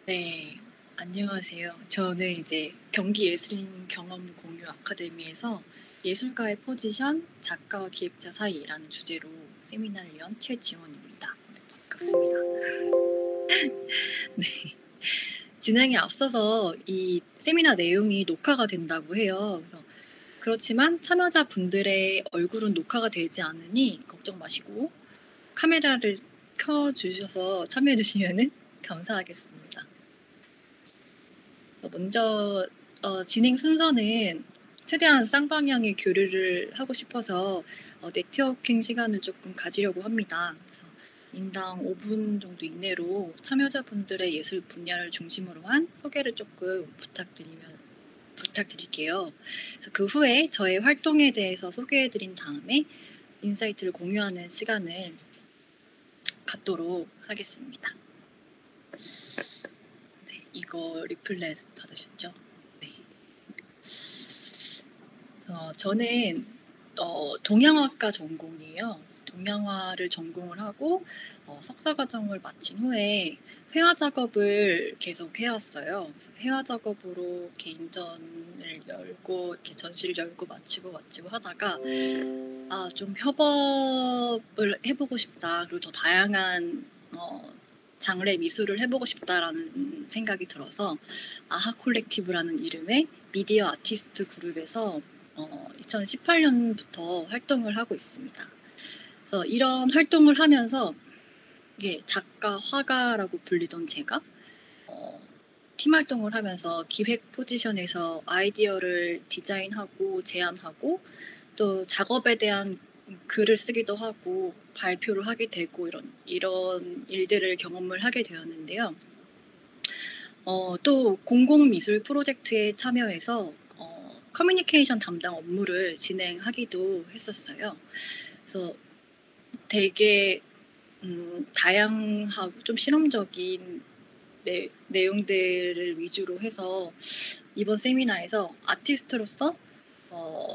네, 안녕하세요. 저는 이제 경기예술인 경험 공유 아카데미에서 예술가의 포지션, 작가와 기획자 사이라는 주제로 세미나를 연 최지원입니다. 네, 반갑습니다. 네. 진행에 앞서서 이 세미나 내용이 녹화가 된다고 해요. 그래서 그렇지만 참여자분들의 얼굴은 녹화가 되지 않으니 걱정 마시고 카메라를 켜주셔서 참여해주시면 감사하겠습니다. 먼저 진행 순서는 최대한 쌍방향의 교류를 하고 싶어서 네트워킹 시간을 조금 가지려고 합니다. 그래서 인당 5분 정도 이내로 참여자분들의 예술 분야를 중심으로 한 소개를 조금 부탁드릴게요. 그래서 그 후에 저의 활동에 대해서 소개해드린 다음에 인사이트를 공유하는 시간을 갖도록 하겠습니다. 네, 이거 리플렛 받으셨죠? 네. 저는 동양화과 전공이에요. 그래서 동양화를 전공을 하고 석사 과정을 마친 후에 회화 작업을 계속 해왔어요. 그래서 회화 작업으로 개인전을 열고 이렇게 전시를 열고 마치고 하다가 좀 협업을 해보고 싶다. 그리고 더 다양한 장르의 미술을 해보고 싶다라는 생각이 들어서 아하 콜렉티브라는 이름의 미디어 아티스트 그룹에서 2018년부터 활동을 하고 있습니다. 그래서 이런 활동을 하면서 이게 작가, 화가라고 불리던 제가 팀 활동을 하면서 기획 포지션에서 아이디어를 디자인하고 제안하고 또 작업에 대한 글을 쓰기도 하고 발표를 하게 되고 이런 일들을 경험을 하게 되었는데요. 또 공공미술 프로젝트에 참여해서 커뮤니케이션 담당 업무를 진행하기도 했었어요. 그래서 되게 다양하고 좀 실험적인 내용들을 위주로 해서 이번 세미나에서 아티스트로서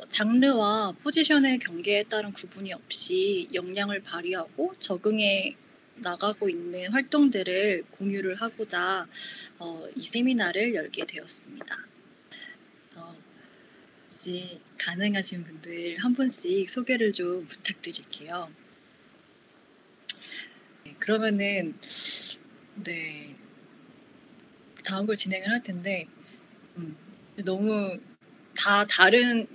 장르와 포지션의 경계에 따른 구분이 없이 역량을 발휘하고 적응해 나가고 있는 활동들을 공유를 하고자 이 세미나를 열게 되었습니다. 혹시 가능하신 분들 한 분씩 소개를 좀 부탁드릴게요. 네, 그러면은 네, 다음 걸 진행을 할 텐데 너무 다 다른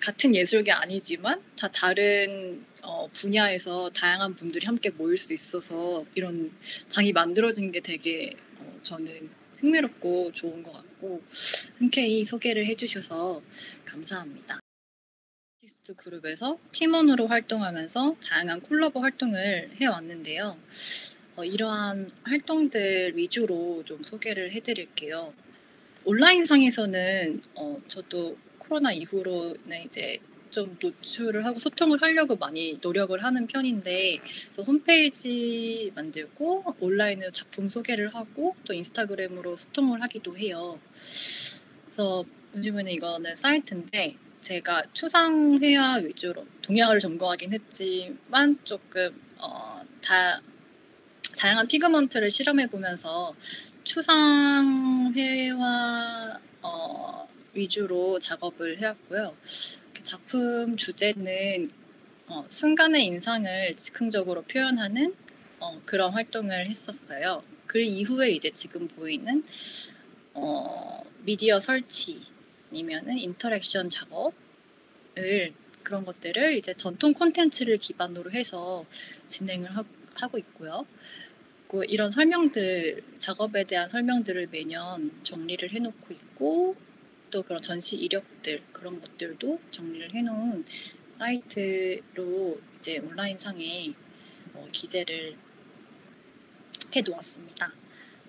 같은 예술계 아니지만 다 다른 분야에서 다양한 분들이 함께 모일 수 있어서 이런 장이 만들어진 게 되게 저는 흥미롭고 좋은 것 같고 흔쾌히 소개를 해주셔서 감사합니다. 아티스트 그룹에서 팀원으로 활동하면서 다양한 콜라보 활동을 해왔는데요. 이러한 활동들 위주로 좀 소개를 해드릴게요. 온라인상에서는 저도 코로나 이후로는 이제 좀 노출을 하고 소통을 하려고 많이 노력을 하는 편인데 그래서 홈페이지 만들고 온라인으로 작품 소개를 하고 또 인스타그램으로 소통을 하기도 해요. 그래서 요즘에는 이거는 사이트인데 제가 추상회화 위주로 동양화를 전공하긴 했지만 조금 다양한 피그먼트를 실험해 보면서 추상회화 위주로 작업을 해왔고요. 작품 주제는 순간의 인상을 즉흥적으로 표현하는 그런 활동을 했었어요. 그 이후에 이제 지금 보이는 미디어 설치 아니면은 인터랙션 작업을 그런 것들을 이제 전통 콘텐츠를 기반으로 해서 진행을 하고 있고요. 이런 설명들, 작업에 대한 설명들을 매년 정리를 해놓고 있고 또 그런 전시 이력들 그런 것들도 정리를 해놓은 사이트로 이제 온라인상에 기재를 해놓았습니다.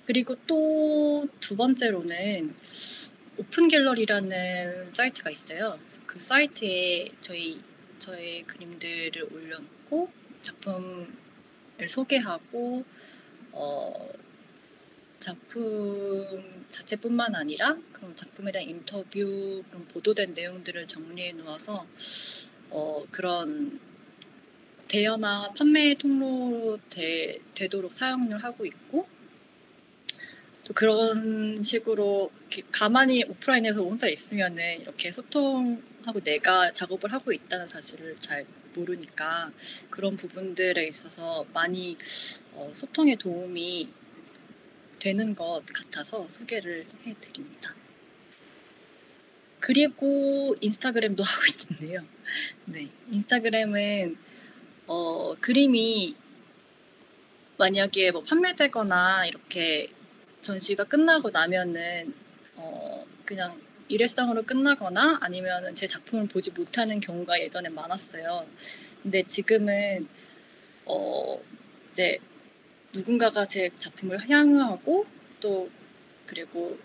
그리고 또 두 번째로는 오픈 갤러리라는 사이트가 있어요. 그래서 그 사이트에 저의 그림들을 올려놓고 작품을 소개하고 작품 자체뿐만 아니라 그런 작품에 대한 인터뷰, 그런 보도된 내용들을 정리해 놓아서 그런 대여나 판매 통로로 되도록 사용을 하고 있고 또 그런 식으로 이렇게 가만히 오프라인에서 혼자 있으면은 이렇게 소통하고 내가 작업을 하고 있다는 사실을 잘 모르니까 그런 부분들에 있어서 많이 소통에 도움이 되는 것 같아서 소개를 해드립니다. 그리고 인스타그램도 하고 있는데요. 네, 인스타그램은 그림이 만약에 뭐 판매되거나 이렇게 전시가 끝나고 나면은 그냥 일회성으로 끝나거나 아니면은 제 작품을 보지 못하는 경우가 예전에 많았어요. 근데 지금은 이제 누군가가 제 작품을 향유하고 또 그리고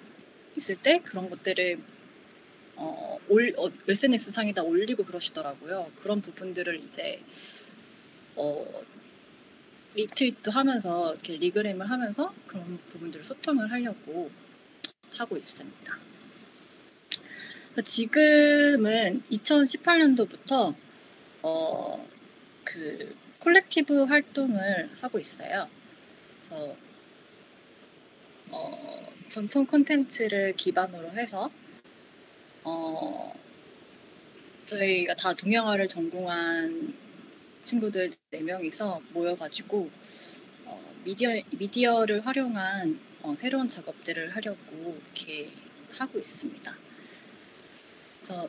있을 때 그런 것들을 SNS 상에다 올리고 그러시더라고요. 그런 부분들을 이제 리트윗도 하면서 이렇게 리그램을 하면서 그런 부분들을 소통을 하려고 하고 있습니다. 지금은 2018년도부터 그 콜렉티브 활동을 하고 있어요. 그래서 전통 콘텐츠를 기반으로 해서 저희가 다 동양화를 전공한 친구들 4명이서 모여가지고 미디어를 활용한 새로운 작업들을 하려고 이렇게 하고 있습니다. 그래서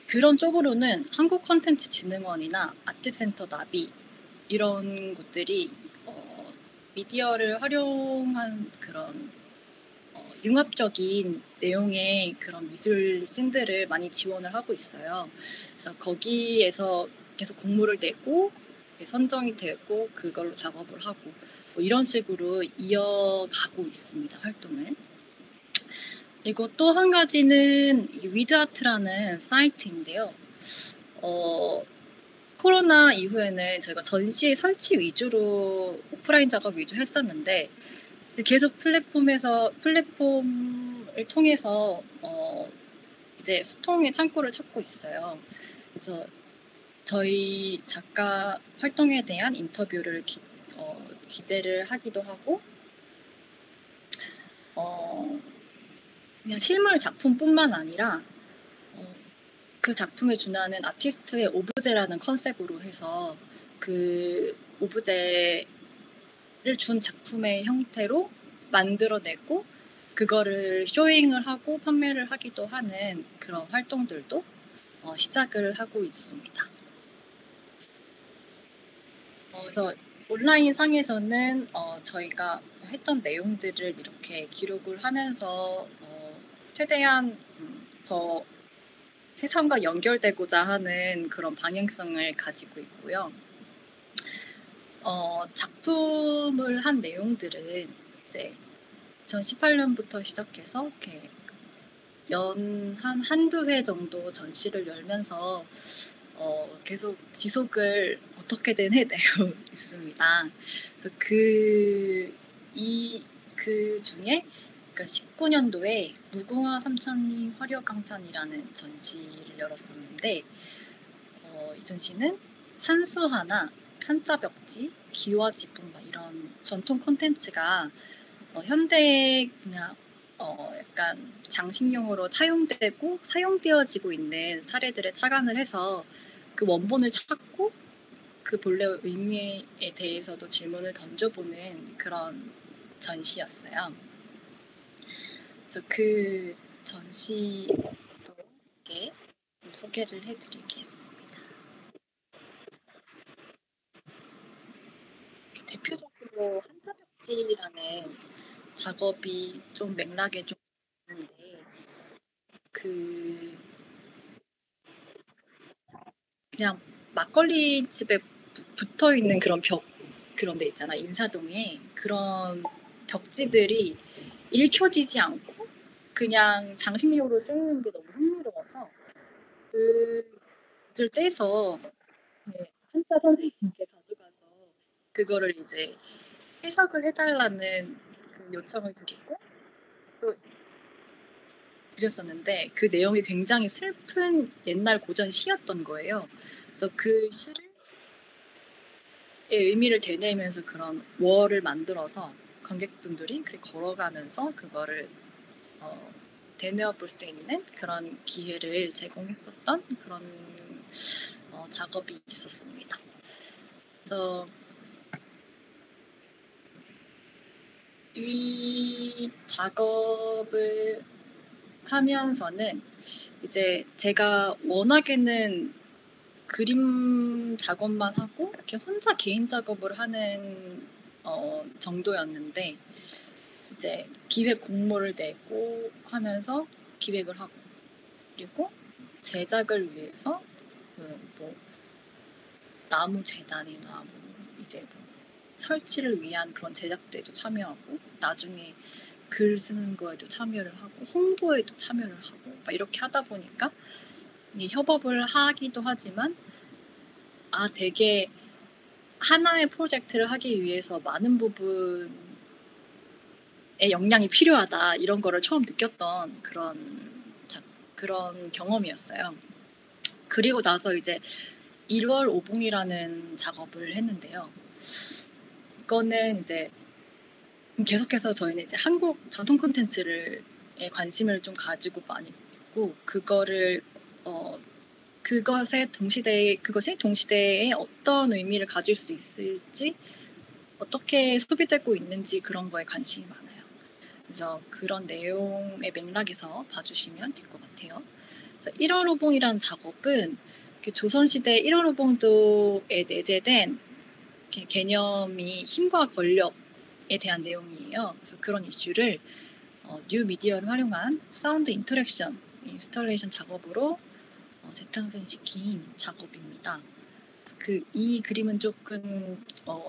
그런 쪽으로는 한국콘텐츠진흥원이나 아트센터 나비 이런 곳들이 미디어를 활용한 그런 융합적인 내용의 그런 미술 씬들을 많이 지원을 하고 있어요. 그래서 거기에서 계속 공모를 내고 선정이 되고 그걸로 작업을 하고 뭐 이런 식으로 이어가고 있습니다, 활동을. 그리고 또 한 가지는 위드아트라는 사이트인데요. 코로나 이후에는 저희가 전시 설치 위주로 오프라인 작업 위주로 했었는데 이제 계속 플랫폼을 통해서 이제 소통의 창구를 찾고 있어요. 그래서 저희 작가 활동에 대한 인터뷰를 기재를 하기도 하고 그냥 실물 작품뿐만 아니라 그 작품에 준하는 아티스트의 오브제라는 컨셉으로 해서 그 오브제를 준 작품의 형태로 만들어내고 그거를 쇼잉을 하고 판매를 하기도 하는 그런 활동들도 시작을 하고 있습니다. 그래서 온라인 상에서는 저희가 했던 내용들을 이렇게 기록을 하면서 최대한 더 세상과 연결되고자 하는 그런 방향성을 가지고 있고요. 작품을 한 내용들은 이제 2018년부터 시작해서 이렇게 한두 회 정도 전시를 열면서 계속 지속을 어떻게든 해내고 있습니다. 그래서 그 중에 그러니까 19년도에 무궁화 삼천리 화려강찬이라는 전시를 열었었는데 이 전시는 산수화나 한자벽지, 기와지붕 이런 전통 콘텐츠가 현대에 그냥 약간 장식용으로 차용되고 사용되어지고 있는 사례들에 착안을 해서 그 원본을 찾고 그 본래 의미에 대해서도 질문을 던져보는 그런 전시였어요. 그래서 그 전시도 이렇게 소개를 해드리겠습니다. 대표적으로 한자벽지라는 작업이 좀 맥락에 좀 있는데 그냥 막걸리 집에 붙어 있는 그런 그런 데 있잖아, 인사동에. 그런 벽지들이 읽혀지지 않고 그냥 장식용으로 쓰이는 게 너무 흥미로워서 그줄 떼서 한자 선생님께 가져가서 그거를 이제 해석을 해달라는 그 요청을 드리고 또 드렸었는데 그 내용이 굉장히 슬픈 옛날 고전 시였던 거예요. 그래서 그 시를 의미를 되뇌면서 그런 월을 만들어서 관객분들이 걸어가면서 그거를 되뇌어 볼 수 있는 그런 기회를 제공했었던 그런 작업이 있었습니다. 그래서 이 작업을 하면서는 이제 제가 워낙에는 그림 작업만 하고 이렇게 혼자 개인 작업을 하는 정도였는데, 이제 기획 공모를 내고 하면서 기획을 하고, 그리고 제작을 위해서 뭐 나무 재단이나 이제 설치를 위한 그런 제작대도 참여하고, 나중에 글 쓰는 거에도 참여를 하고, 홍보에도 참여를 하고, 막 이렇게 하다 보니까 협업을 하기도 하지만 되게 하나의 프로젝트를 하기 위해서 많은 부분의 역량이 필요하다, 이런 거를 처음 느꼈던 그런 경험이었어요. 그리고 나서 이제 1월 오봉이라는 작업을 했는데요. 이거는 이제 계속해서 저희는 이제 한국 전통 콘텐츠에 관심을 좀 가지고 많이 있고, 그것이 동시대에 어떤 의미를 가질 수 있을지, 어떻게 소비되고 있는지, 그런 거에 관심이 많아요. 그래서 그런 내용의 맥락에서 봐주시면 될 것 같아요. 그래서 1월 오봉이라는 작업은 조선시대 1월 오봉도에 내재된 개념이 힘과 권력에 대한 내용이에요. 그래서 그런 이슈를 뉴 미디어를 활용한 사운드 인스톨레이션 작업으로 재탄생시킨 작업입니다. 이 그림은 조금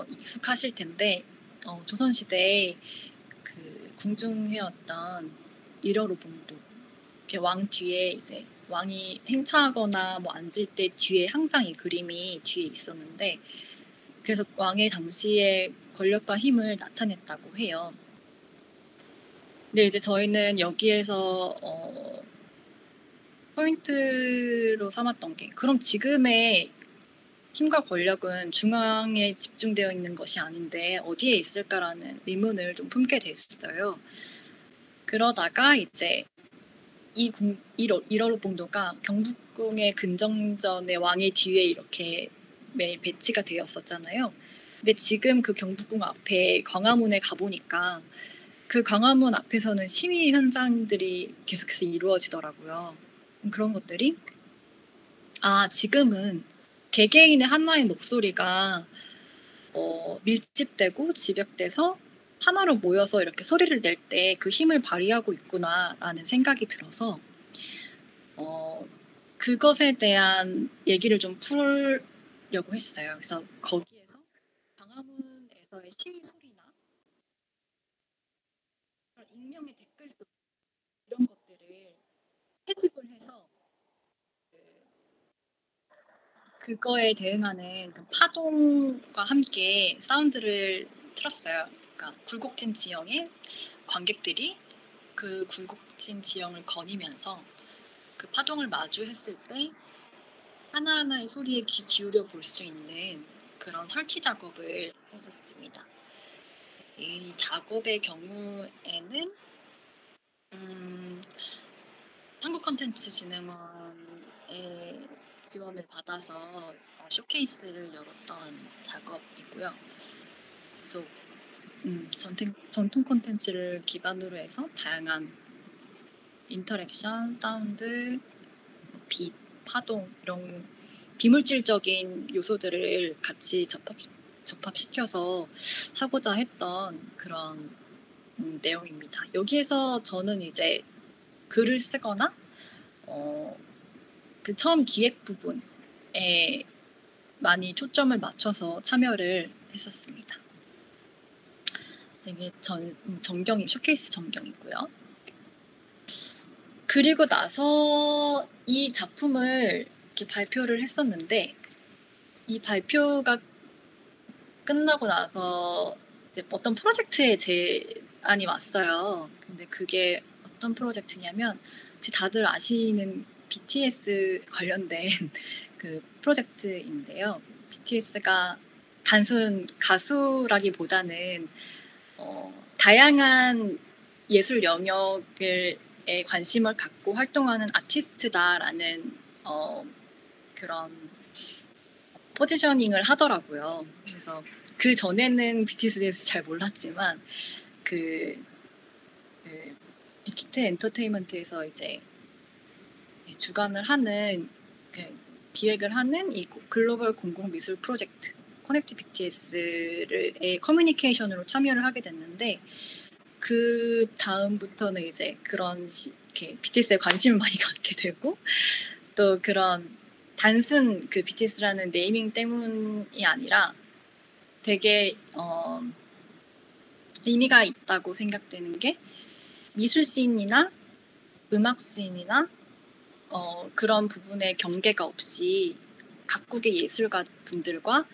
익숙하실 텐데, 조선시대에 궁중해왔던 1월 오봉도, 왕 뒤에 이제 왕이 행차하거나 앉을 때 뒤에 항상 이 그림이 뒤에 있었는데, 그래서 왕의 당시의 권력과 힘을 나타냈다고 해요. 근데 이제 저희는 여기에서 포인트로 삼았던 게, 그럼 지금의 힘과 권력은 중앙에 집중되어 있는 것이 아닌데 어디에 있을까라는 의문을 좀 품게 됐어요. 그러다가 이제 1월 오봉도가 경복궁의 근정전의 왕의 뒤에 이렇게 배치가 되었었잖아요. 근데 지금 그 경복궁 앞에 광화문에 가보니까 그 광화문 앞에서는 시위 현장들이 계속해서 이루어지더라고요. 그런 것들이 지금은 개개인의 하나의 목소리가 밀집되고 집약돼서 하나로 모여서 이렇게 소리를 낼 때 그 힘을 발휘하고 있구나라는 생각이 들어서 그것에 대한 얘기를 좀 풀려고 했어요. 그래서 거기에서 광화문에서의 시위 소리나 익명의 댓글 속 이런 것들을 채집을 해서 그거에 대응하는 파동과 함께 사운드를 틀었어요. 그러니까 굴곡진 지형의 관객들이 그 굴곡진 지형을 거니면서 그 파동을 마주했을 때 하나하나의 소리에 귀 기울여 볼 수 있는 그런 설치 작업을 했었습니다. 이 작업의 경우에는 한국콘텐츠진흥원의 지원을 받아서 쇼케이스를 열었던 작업이고요. 그래서 전통 콘텐츠를 기반으로 해서 다양한 인터랙션, 사운드, 빛, 파동, 이런 비물질적인 요소들을 같이 접합시켜서 하고자 했던 그런 내용입니다. 여기에서 저는 이제 글을 쓰거나 그 처음 기획 부분에 많이 초점을 맞춰서 참여를 했었습니다. 이게 쇼케이스 전경이고요. 그리고 나서 이 작품을 이렇게 발표를 했었는데, 이 발표가 끝나고 나서 이제 어떤 프로젝트에 제안이 왔어요. 근데 그게 어떤 프로젝트냐면, 다들 아시는 BTS 관련된 그 프로젝트인데요. BTS가 단순 가수라기보다는 다양한 예술 영역에 관심을 갖고 활동하는 아티스트다라는 그런 포지셔닝을 하더라고요. 그래서 그 전에는 BTS에 대해서 잘 몰랐지만 그 빅히트 엔터테인먼트에서 이제 주관을 하는 기획을 하는 이 글로벌 공공 미술 프로젝트 커넥트 BTS의 커뮤니케이션으로 참여를 하게 됐는데 그 다음부터는 이제 그런 이렇게 BTS에 관심을 많이 갖게 되고 또 그런 단순 그 BTS라는 네이밍 때문이 아니라 되게 의미가 있다고 생각되는 게 미술 씬이나 음악 씬이나 그런 부분에 경계가 없이 각국의 예술가 분들과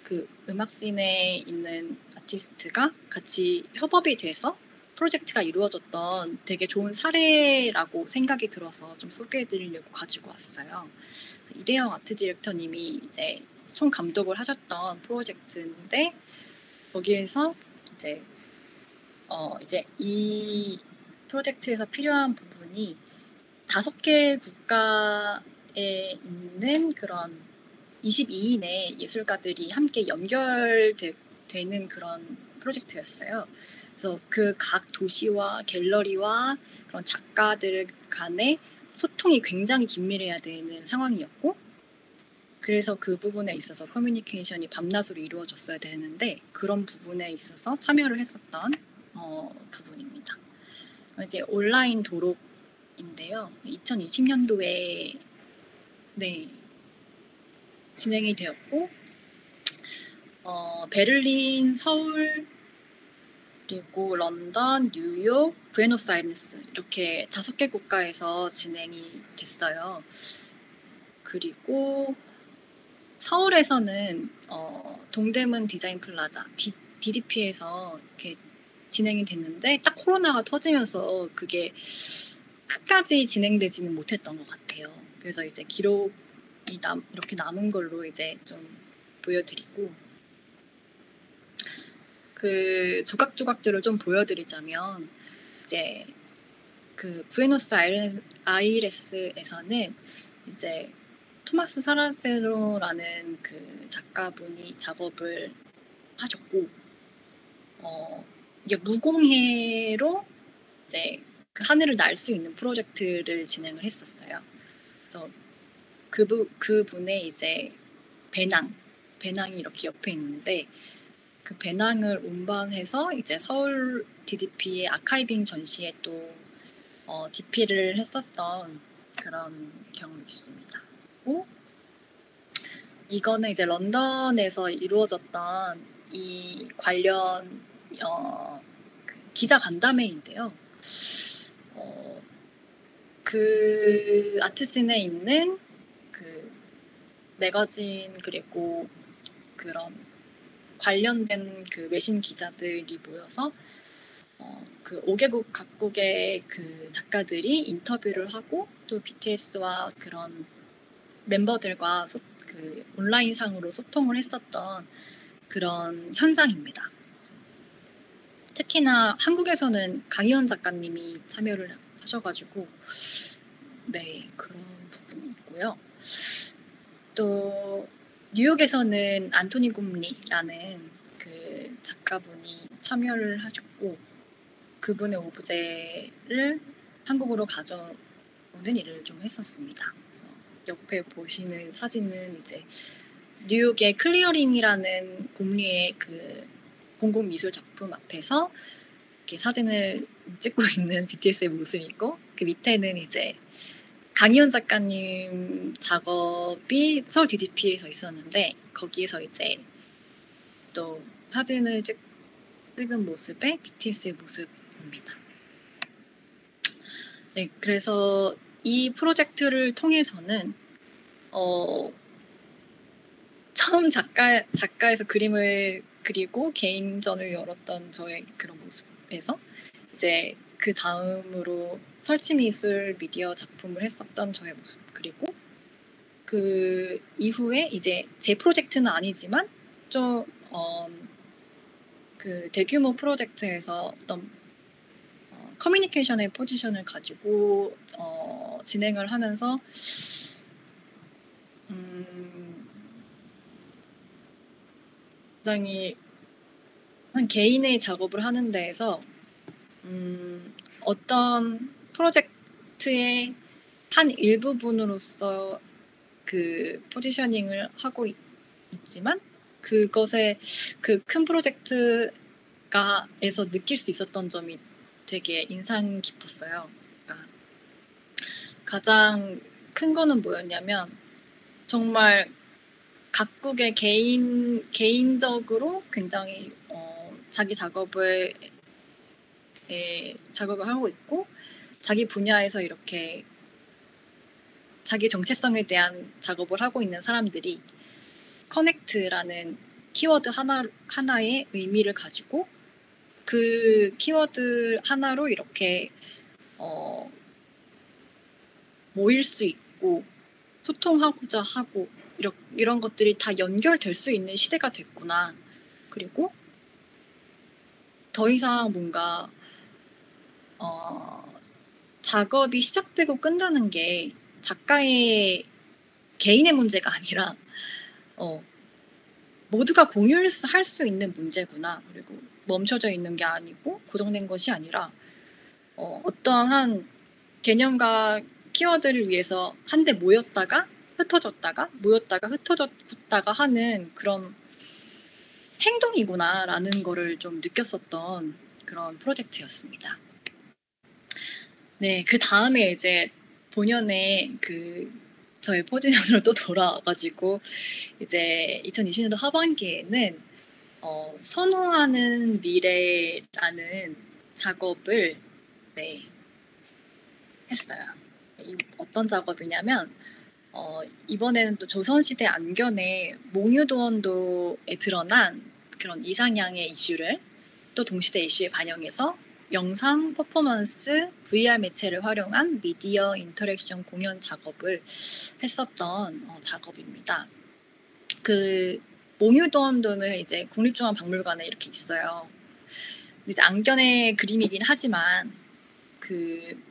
그 음악 씬에 있는 아티스트가 같이 협업이 돼서 프로젝트가 이루어졌던 되게 좋은 사례라고 생각이 들어서 좀 소개해드리려고 가지고 왔어요. 이대영 아트 디렉터님이 이제 총 감독을 하셨던 프로젝트인데 거기에서 이제 이 프로젝트에서 필요한 부분이 5개 국가에 있는 그런 22인의 예술가들이 함께 연결되는 그런 프로젝트였어요. 그래서 그 각 도시와 갤러리와 그런 작가들 간의 소통이 굉장히 긴밀해야 되는 상황이었고 그래서 그 부분에 있어서 커뮤니케이션이 밤낮으로 이루어졌어야 되는데 그런 부분에 있어서 참여를 했었던 부분입니다. 이제 온라인 도록인데요. 2020년도에 진행이 되었고 베를린, 서울, 그리고 런던, 뉴욕, 부에노스아이레스 이렇게 5개 국가에서 진행이 됐어요. 그리고 서울에서는 동대문 디자인 플라자 DDP에서 이렇게 진행이 됐는데 딱 코로나가 터지면서 그게 끝까지 진행되지는 못했던 것 같아요. 그래서 이제 기록이 이렇게 남은 걸로 이제 좀 보여드리고 그 조각조각들을 좀 보여드리자면 이제 그 부에노스 아이레스에서는 이제 토마스 사라세로라는 그 작가분이 작업을 하셨고 이게 무공해로 이제 그 하늘을 날 수 있는 프로젝트를 진행을 했었어요. 그래서 그분의 이제 배낭이 이렇게 옆에 있는데 그 배낭을 운반해서 이제 서울 DDP의 아카이빙 전시에 또 DP를 했었던 그런 경험이 있습니다. 이거는 이제 런던에서 이루어졌던 이 관련 그 기자 간담회인데요. 그 아트씬에 있는 그 매거진 그리고 그런 관련된 그 외신 기자들이 모여서 그 5개국 각국의 그 작가들이 인터뷰를 하고 또 BTS와 그런 멤버들과 그 온라인상으로 소통을 했었던 그런 현장입니다. 특히나 한국에서는 강희연 작가님이 참여를 하셔가지고 그런 부분이 있고요. 또 뉴욕에서는 안토니 곰리라는 그 작가분이 참여를 하셨고 그분의 오브제를 한국으로 가져오는 일을 좀 했었습니다. 그래서 옆에 보시는 사진은 이제 뉴욕의 클리어링이라는 곰리의 그 공공미술 작품 앞에서 이렇게 사진을 찍고 있는 BTS의 모습이고 그 밑에는 이제 강희연 작가님 작업이 서울 DDP에서 있었는데 거기에서 이제 또 사진을 찍은 모습의 BTS의 모습입니다. 네, 그래서 이 프로젝트를 통해서는 처음 작가에서 그림을 그리고 개인전을 열었던 저의 그런 모습에서 이제 그 다음으로 설치미술 미디어 작품을 했었던 저의 모습 그리고 그 이후에 이제 제 프로젝트는 아니지만 좀 그 대규모 프로젝트에서 어떤 커뮤니케이션의 포지션을 가지고 진행을 하면서 굉장히 한 개인의 작업을 하는 데에서 어떤 프로젝트의 한 일부분으로서 그 포지셔닝을 하고 있지만 그것에 그 큰 프로젝트가에서 느낄 수 있었던 점이 되게 인상 깊었어요. 그러니까 가장 큰 거는 뭐였냐면 정말 각국의 개인적으로 굉장히 자기 작업을 하고 있고 자기 분야에서 이렇게 자기 정체성에 대한 작업을 하고 있는 사람들이 커넥트라는 키워드 하나의 의미를 가지고 그 키워드 하나로 이렇게 모일 수 있고 소통하고자 하고 이런 것들이 다 연결될 수 있는 시대가 됐구나. 그리고 더 이상 뭔가 작업이 시작되고 끝나는 게 작가의 개인의 문제가 아니라 모두가 공유할 수 있는 문제구나. 그리고 멈춰져 있는 게 아니고 고정된 것이 아니라 어떠한 개념과 키워드를 위해서 한데 모였다가 흩어졌다가 하는 그런 행동이구나라는 거를 좀 느꼈었던 그런 프로젝트였습니다. 네, 그 다음에 이제 본연의 저의 포지션으로 또 돌아와가지고 이제 2020년도 하반기에는 선호하는 미래라는 작업을 했어요. 어떤 작업이냐면 이번에는 또 조선시대 안견의 몽유도원도에 드러난 그런 이상향의 이슈를 또 동시대 이슈에 반영해서 영상, 퍼포먼스, VR 매체를 활용한 미디어 인터랙션 공연 작업을 했었던 작업입니다. 그 몽유도원도는 이제 국립중앙박물관에 이렇게 있어요. 이제 안견의 그림이긴 하지만 그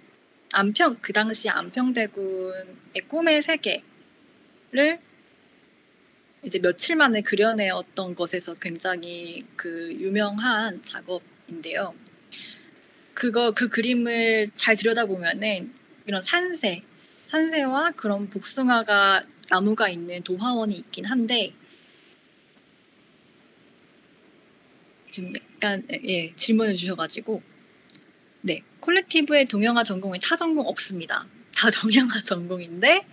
당시 안평대군의 꿈의 세계를 이제 며칠 만에 그려내었던 것에서 굉장히 그 유명한 작업인데요. 그 그림을 잘 들여다보면은 이런 산세와 그런 복숭아가 나무가 있는 도화원이 있긴 한데 지금 약간 질문을 주셔가지고 네, 콜렉티브의 동영화 전공이 타 전공 없습니다. 다 동영화 전공인데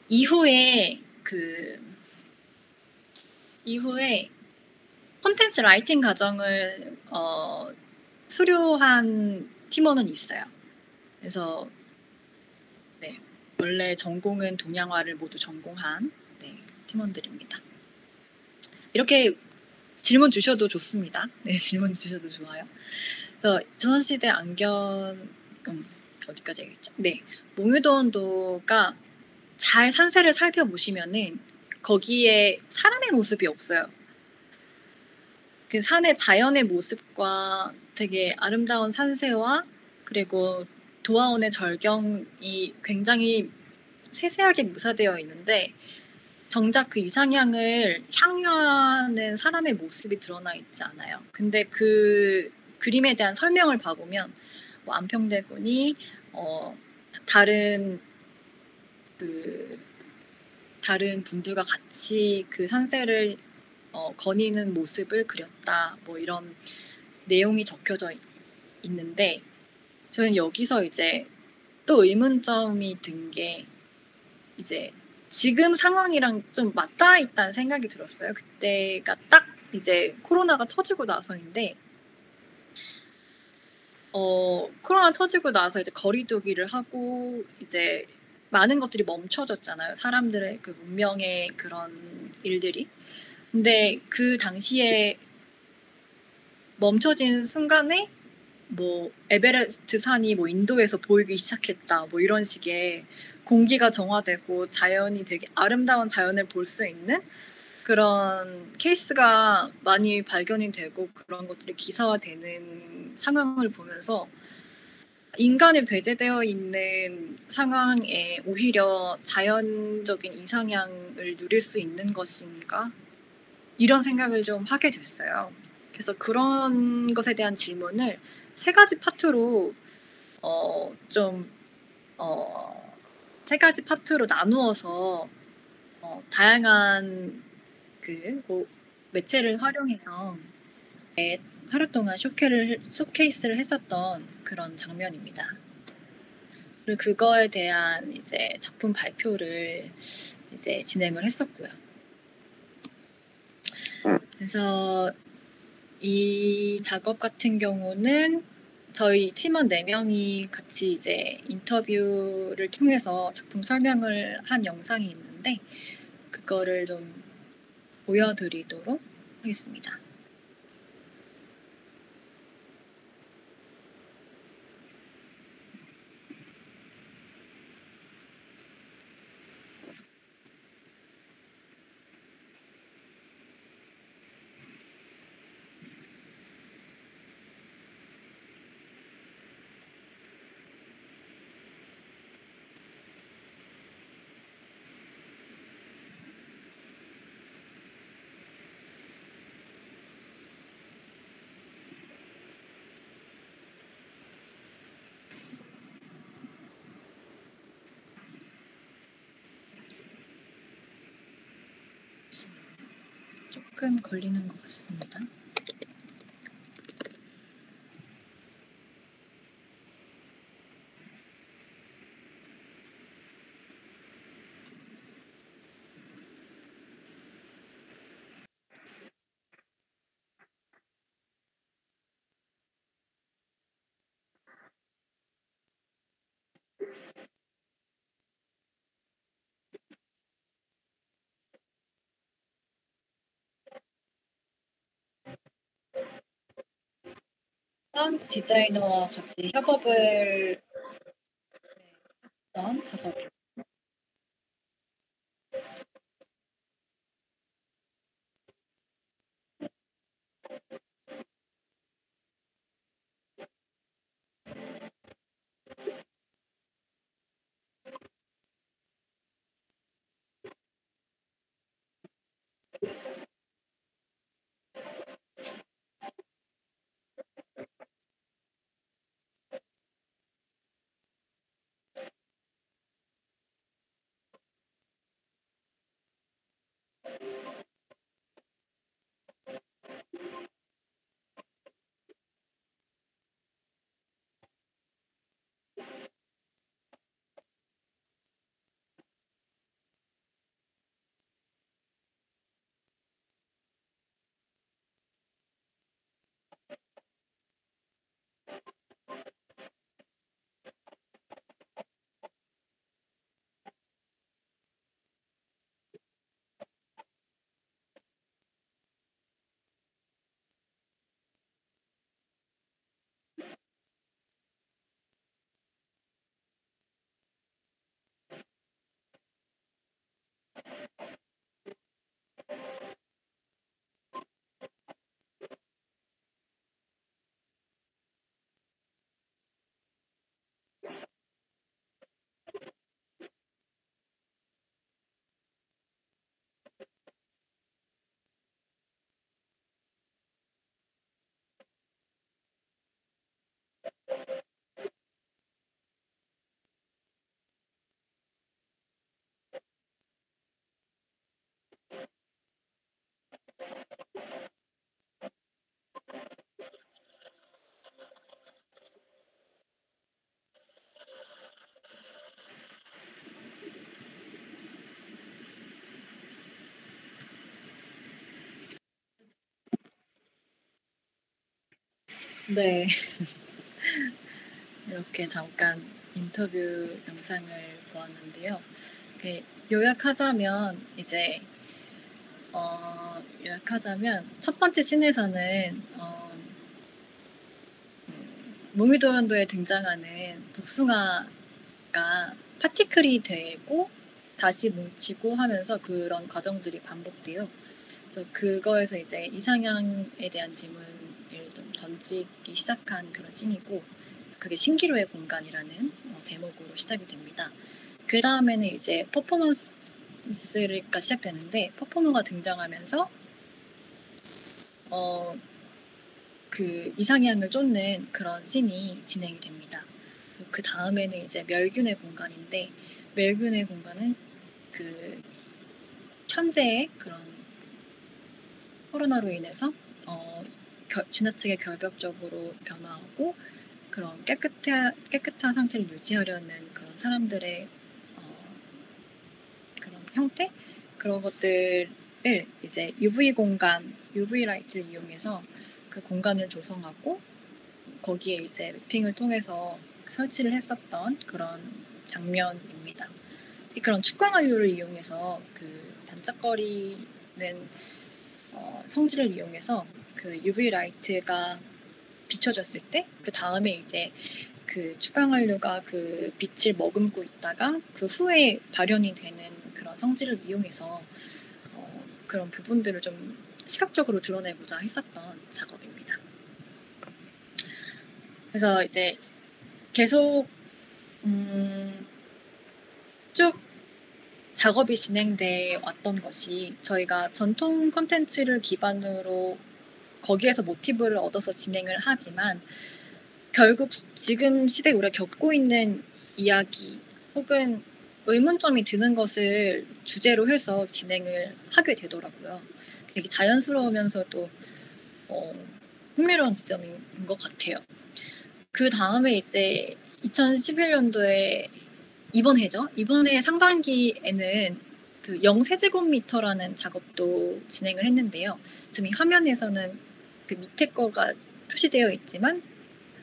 이후에 콘텐츠 라이팅 과정을 수료한 팀원은 있어요. 그래서 네, 원래 전공은 동양화를 모두 전공한 팀원들입니다. 이렇게 질문 주셔도 좋습니다. 네, 질문 주셔도 좋아요. 그래서 조선시대 안견 어디까지 얘기했죠? 네, 몽유도원도가 잘 산세를 살펴보시면은 거기에 사람의 모습이 없어요. 그 산의 자연의 모습과 되게 아름다운 산세와 그리고 도화원의 절경이 굉장히 세세하게 묘사되어 있는데 정작 그 이상향을 향유하는 사람의 모습이 드러나 있지 않아요. 근데 그 그림에 대한 설명을 봐보면 뭐 안평대군이 다른 분들과 같이 그 산세를 거니는 모습을 그렸다. 뭐 이런 내용이 적혀져 있는데 저는 여기서 이제 또 의문점이 든 게 이제 지금 상황이랑 좀 맞닿아 있다는 생각이 들었어요. 그때가 딱 이제 코로나가 터지고 나서인데 코로나 터지고 나서 이제 거리두기를 하고 이제 많은 것들이 멈춰졌잖아요. 사람들의 그 문명의 그런 일들이. 근데 그 당시에 멈춰진 순간에 뭐 에베레스트 산이 뭐 인도에서 보이기 시작했다. 뭐 이런 식의 공기가 정화되고 자연이 되게 아름다운 자연을 볼 수 있는 그런 케이스가 많이 발견이 되고 그런 것들이 기사화되는 상황을 보면서 '인간이 배제되어 있는 상황에 오히려 자연적인 이상향을 누릴 수 있는 것인가?' 이런 생각을 좀 하게 됐어요. 그래서 그런 것에 대한 질문을 세 가지 파트로 좀 어 3가지 파트로 나누어서 다양한 뭐 매체를 활용해서 하루 동안 쇼케이스를 했었던 그런 장면입니다. 그리고 그거에 대한 이제 작품 발표를 이제 진행을 했었고요. 그래서 이 작업 같은 경우는 저희 팀원 4명이 같이 이제 인터뷰를 통해서 작품 설명을 한 영상이 있는데 그거를 좀 보여드리도록 하겠습니다. 조금 걸리는 것 같습니다. 사운드 디자이너와 같이 협업을 했던 작업. 네. 이렇게 잠깐 인터뷰 영상을 보았는데요. 요약하자면 이제 첫 번째 씬에서는 무미도연도에 등장하는 복숭아가 파티클이 되고 다시 뭉치고 하면서 그런 과정들이 반복돼요. 그래서 그거에서 이제 이상향에 대한 질문을 좀 던지기 시작한 그런 씬이고, 그게 신기루의 공간이라는 제목으로 시작이 됩니다. 그 다음에는 이제 퍼포먼스가 시작되는데, 퍼포머가 등장하면서 그 이상향을 쫓는 그런 씬이 진행이 됩니다. 그 다음에는 이제 멸균의 공간인데, 멸균의 공간은 그 현재의 그런 코로나로 인해서 지나치게 결벽적으로 변화하고 그런 깨끗한 상태를 유지하려는 그런 사람들의 그런 형태, 그런 것들을 이제 UV 공간, UV 라이트를 이용해서 그 공간을 조성하고 거기에 이제 맵핑을 통해서 설치를 했었던 그런 장면입니다. 그런 축광안료를 이용해서 그 반짝거리는 성질을 이용해서 그 UV 라이트가 비춰졌을 때 그 다음에 이제 그 축광안료가 그 빛을 머금고 있다가 그 후에 발현이 되는 그런 성질을 이용해서 그런 부분들을 좀 시각적으로 드러내고자 했었던 작업입니다. 그래서 이제 계속 쭉 작업이 진행돼 왔던 것이, 저희가 전통 콘텐츠를 기반으로 거기에서 모티브를 얻어서 진행을 하지만 결국 지금 시대에 우리가 겪고 있는 이야기 혹은 의문점이 드는 것을 주제로 해서 진행을 하게 되더라고요. 되게 자연스러우면서도 흥미로운 지점인 것 같아요. 그 다음에 이제 2011년도에 이번 해 상반기에는 그 0세제곱미터라는 작업도 진행을 했는데요. 지금 이 화면에서는 그 밑에 거가 표시되어 있지만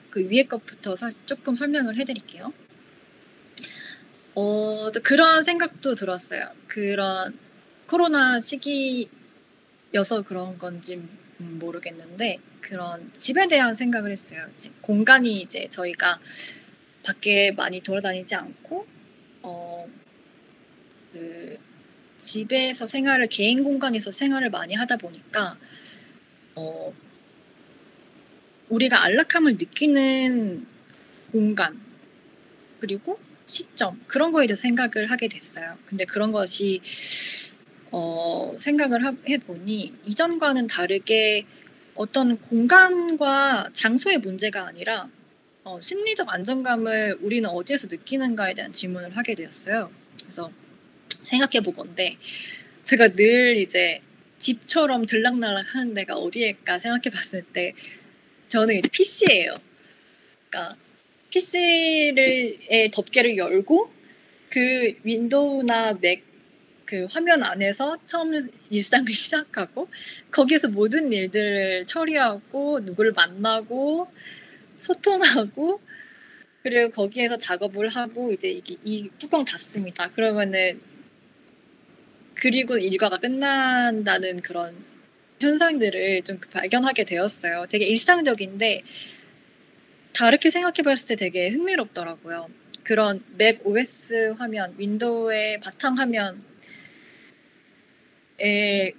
그 위에 것부터 조금 설명을 해드릴게요. 또 그런 생각도 들었어요. 그런 코로나 시기여서 그런 건지 모르겠는데 그런 집에 대한 생각을 했어요. 이제 공간이 이제 저희가 밖에 많이 돌아다니지 않고 그 집에서 개인 공간에서 생활을 많이 하다 보니까 우리가 안락함을 느끼는 공간 그리고 시점, 그런 거에 대해서 생각을 하게 됐어요. 근데 그런 것이 생각을 해보니 이전과는 다르게 어떤 공간과 장소의 문제가 아니라 심리적 안정감을 우리는 어디에서 느끼는가에 대한 질문을 하게 되었어요. 그래서 생각해보건데 제가 늘 이제 집처럼 들락날락 하는 데가 어디일까 생각해봤을 때 저는 이제 PC예요. 그러니까 PC의 덮개를 열고 그 윈도우나 맥 그 화면 안에서 처음 일상을 시작하고 거기에서 모든 일들을 처리하고 누구를 만나고 소통하고 그리고 거기에서 작업을 하고 이제 이 뚜껑 닫습니다. 그러면은 그리고 일과가 끝난다는 그런 현상들을 좀 발견하게 되었어요. 되게 일상적인데 다르게 생각해봤을 때 되게 흥미롭더라고요. 그런 맥 OS 화면, 윈도우의 바탕화면에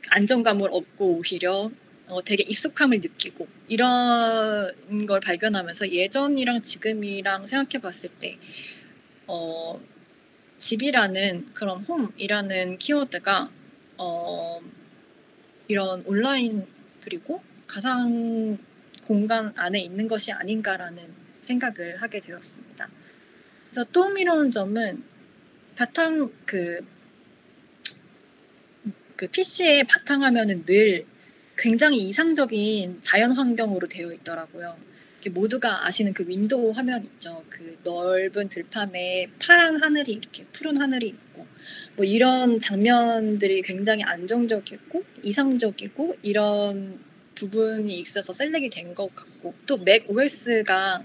안정감을 얻고 오히려 되게 익숙함을 느끼고 이런 걸 발견하면서 예전이랑 지금이랑 생각해봤을 때 집이라는 그런 홈이라는 키워드가 이런 온라인 그리고 가상 공간 안에 있는 것이 아닌가라는 생각을 하게 되었습니다. 그래서 또 흥미로운 점은 바탕 그 PC의 바탕화면은 늘 굉장히 이상적인 자연 환경으로 되어 있더라고요. 모두가 아시는 그 윈도우 화면 있죠. 그 넓은 들판에 파란 하늘이 이렇게 푸른 하늘이 있고 뭐 이런 장면들이 굉장히 안정적이고 이상적이고 이런 부분이 있어서 셀렉이 된 것 같고 또 맥 OS가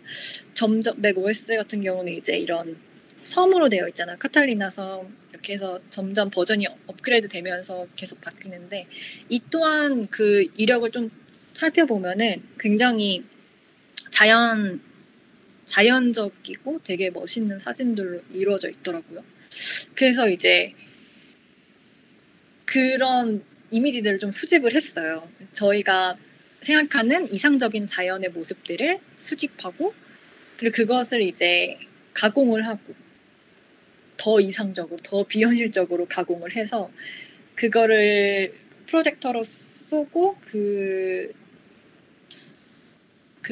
맥 OS 같은 경우는 이제 이런 섬으로 되어 있잖아요. 카탈리나 섬 이렇게 해서 점점 버전이 업그레이드 되면서 계속 바뀌는데 이 또한 그 이력을 좀 살펴보면은 굉장히 자연적이고 되게 멋있는 사진들로 이루어져 있더라고요. 그래서 이제 그런 이미지들을 좀 수집을 했어요. 저희가 생각하는 이상적인 자연의 모습들을 수집하고 그리고 그것을 이제 가공을 하고 더 이상적으로 더 비현실적으로 가공을 해서 그거를 프로젝터로 쏘고 그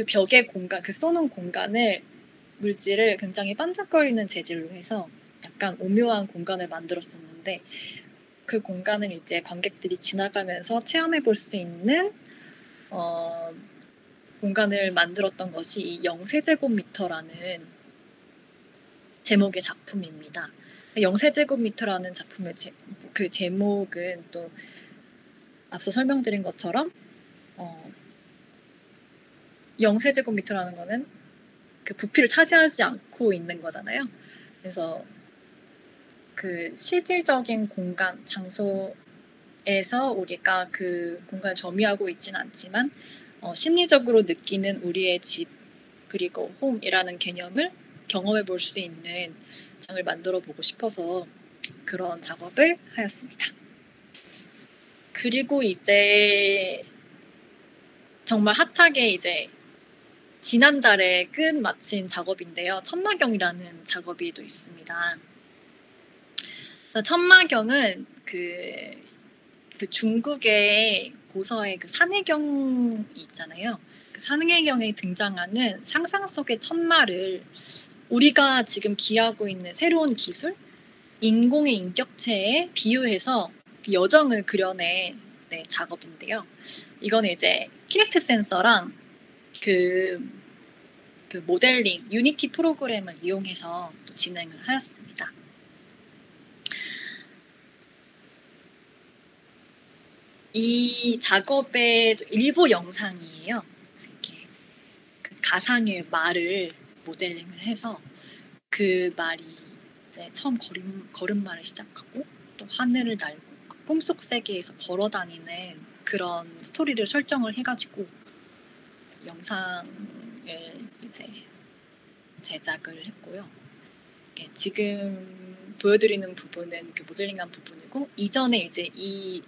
벽의 공간, 그 쏘는 공간을 물질을 굉장히 반짝거리는 재질로 해서 약간 오묘한 공간을 만들었었는데 그 공간을 이제 관객들이 지나가면서 체험해 볼 수 있는 공간을 만들었던 것이 이 0세제곱미터라는 제목의 작품입니다. 0세제곱미터라는 작품의 그 제목은 또 앞서 설명드린 것처럼 0세제곱미터라는 거는 그 부피를 차지하지 않고 있는 거잖아요. 그래서 그 실질적인 공간, 장소에서 우리가 그 공간을 점유하고 있지는 않지만 심리적으로 느끼는 우리의 집 그리고 홈이라는 개념을 경험해 볼 수 있는 장을 만들어 보고 싶어서 그런 작업을 하였습니다. 그리고 이제 정말 핫하게 이제 지난달에 끝마친 작업인데요. 천마경이라는 작업이 또 있습니다. 천마경은 그 중국의 고서의 그 산해경이 있잖아요. 그 산해경에 등장하는 상상 속의 천마를 우리가 지금 기하고 있는 새로운 기술, 인공의 인격체에 비유해서 그 여정을 그려낸 작업인데요. 이거는 이제 키넥트 센서랑 그 모델링 유니티 프로그램을 이용해서 또 진행을 하였습니다. 이 작업의 일부 영상이에요. 이렇게 그 가상의 말을 모델링을 해서 그 말이 이제 처음 걸음마를 시작하고 또 하늘을 날고 그 꿈속 세계에서 걸어다니는 그런 스토리를 설정을 해가지고 영상을 이제 제작을 했고요. 지금 보여드리는 부분은 그 모델링한 부분이고 이전에 이제 이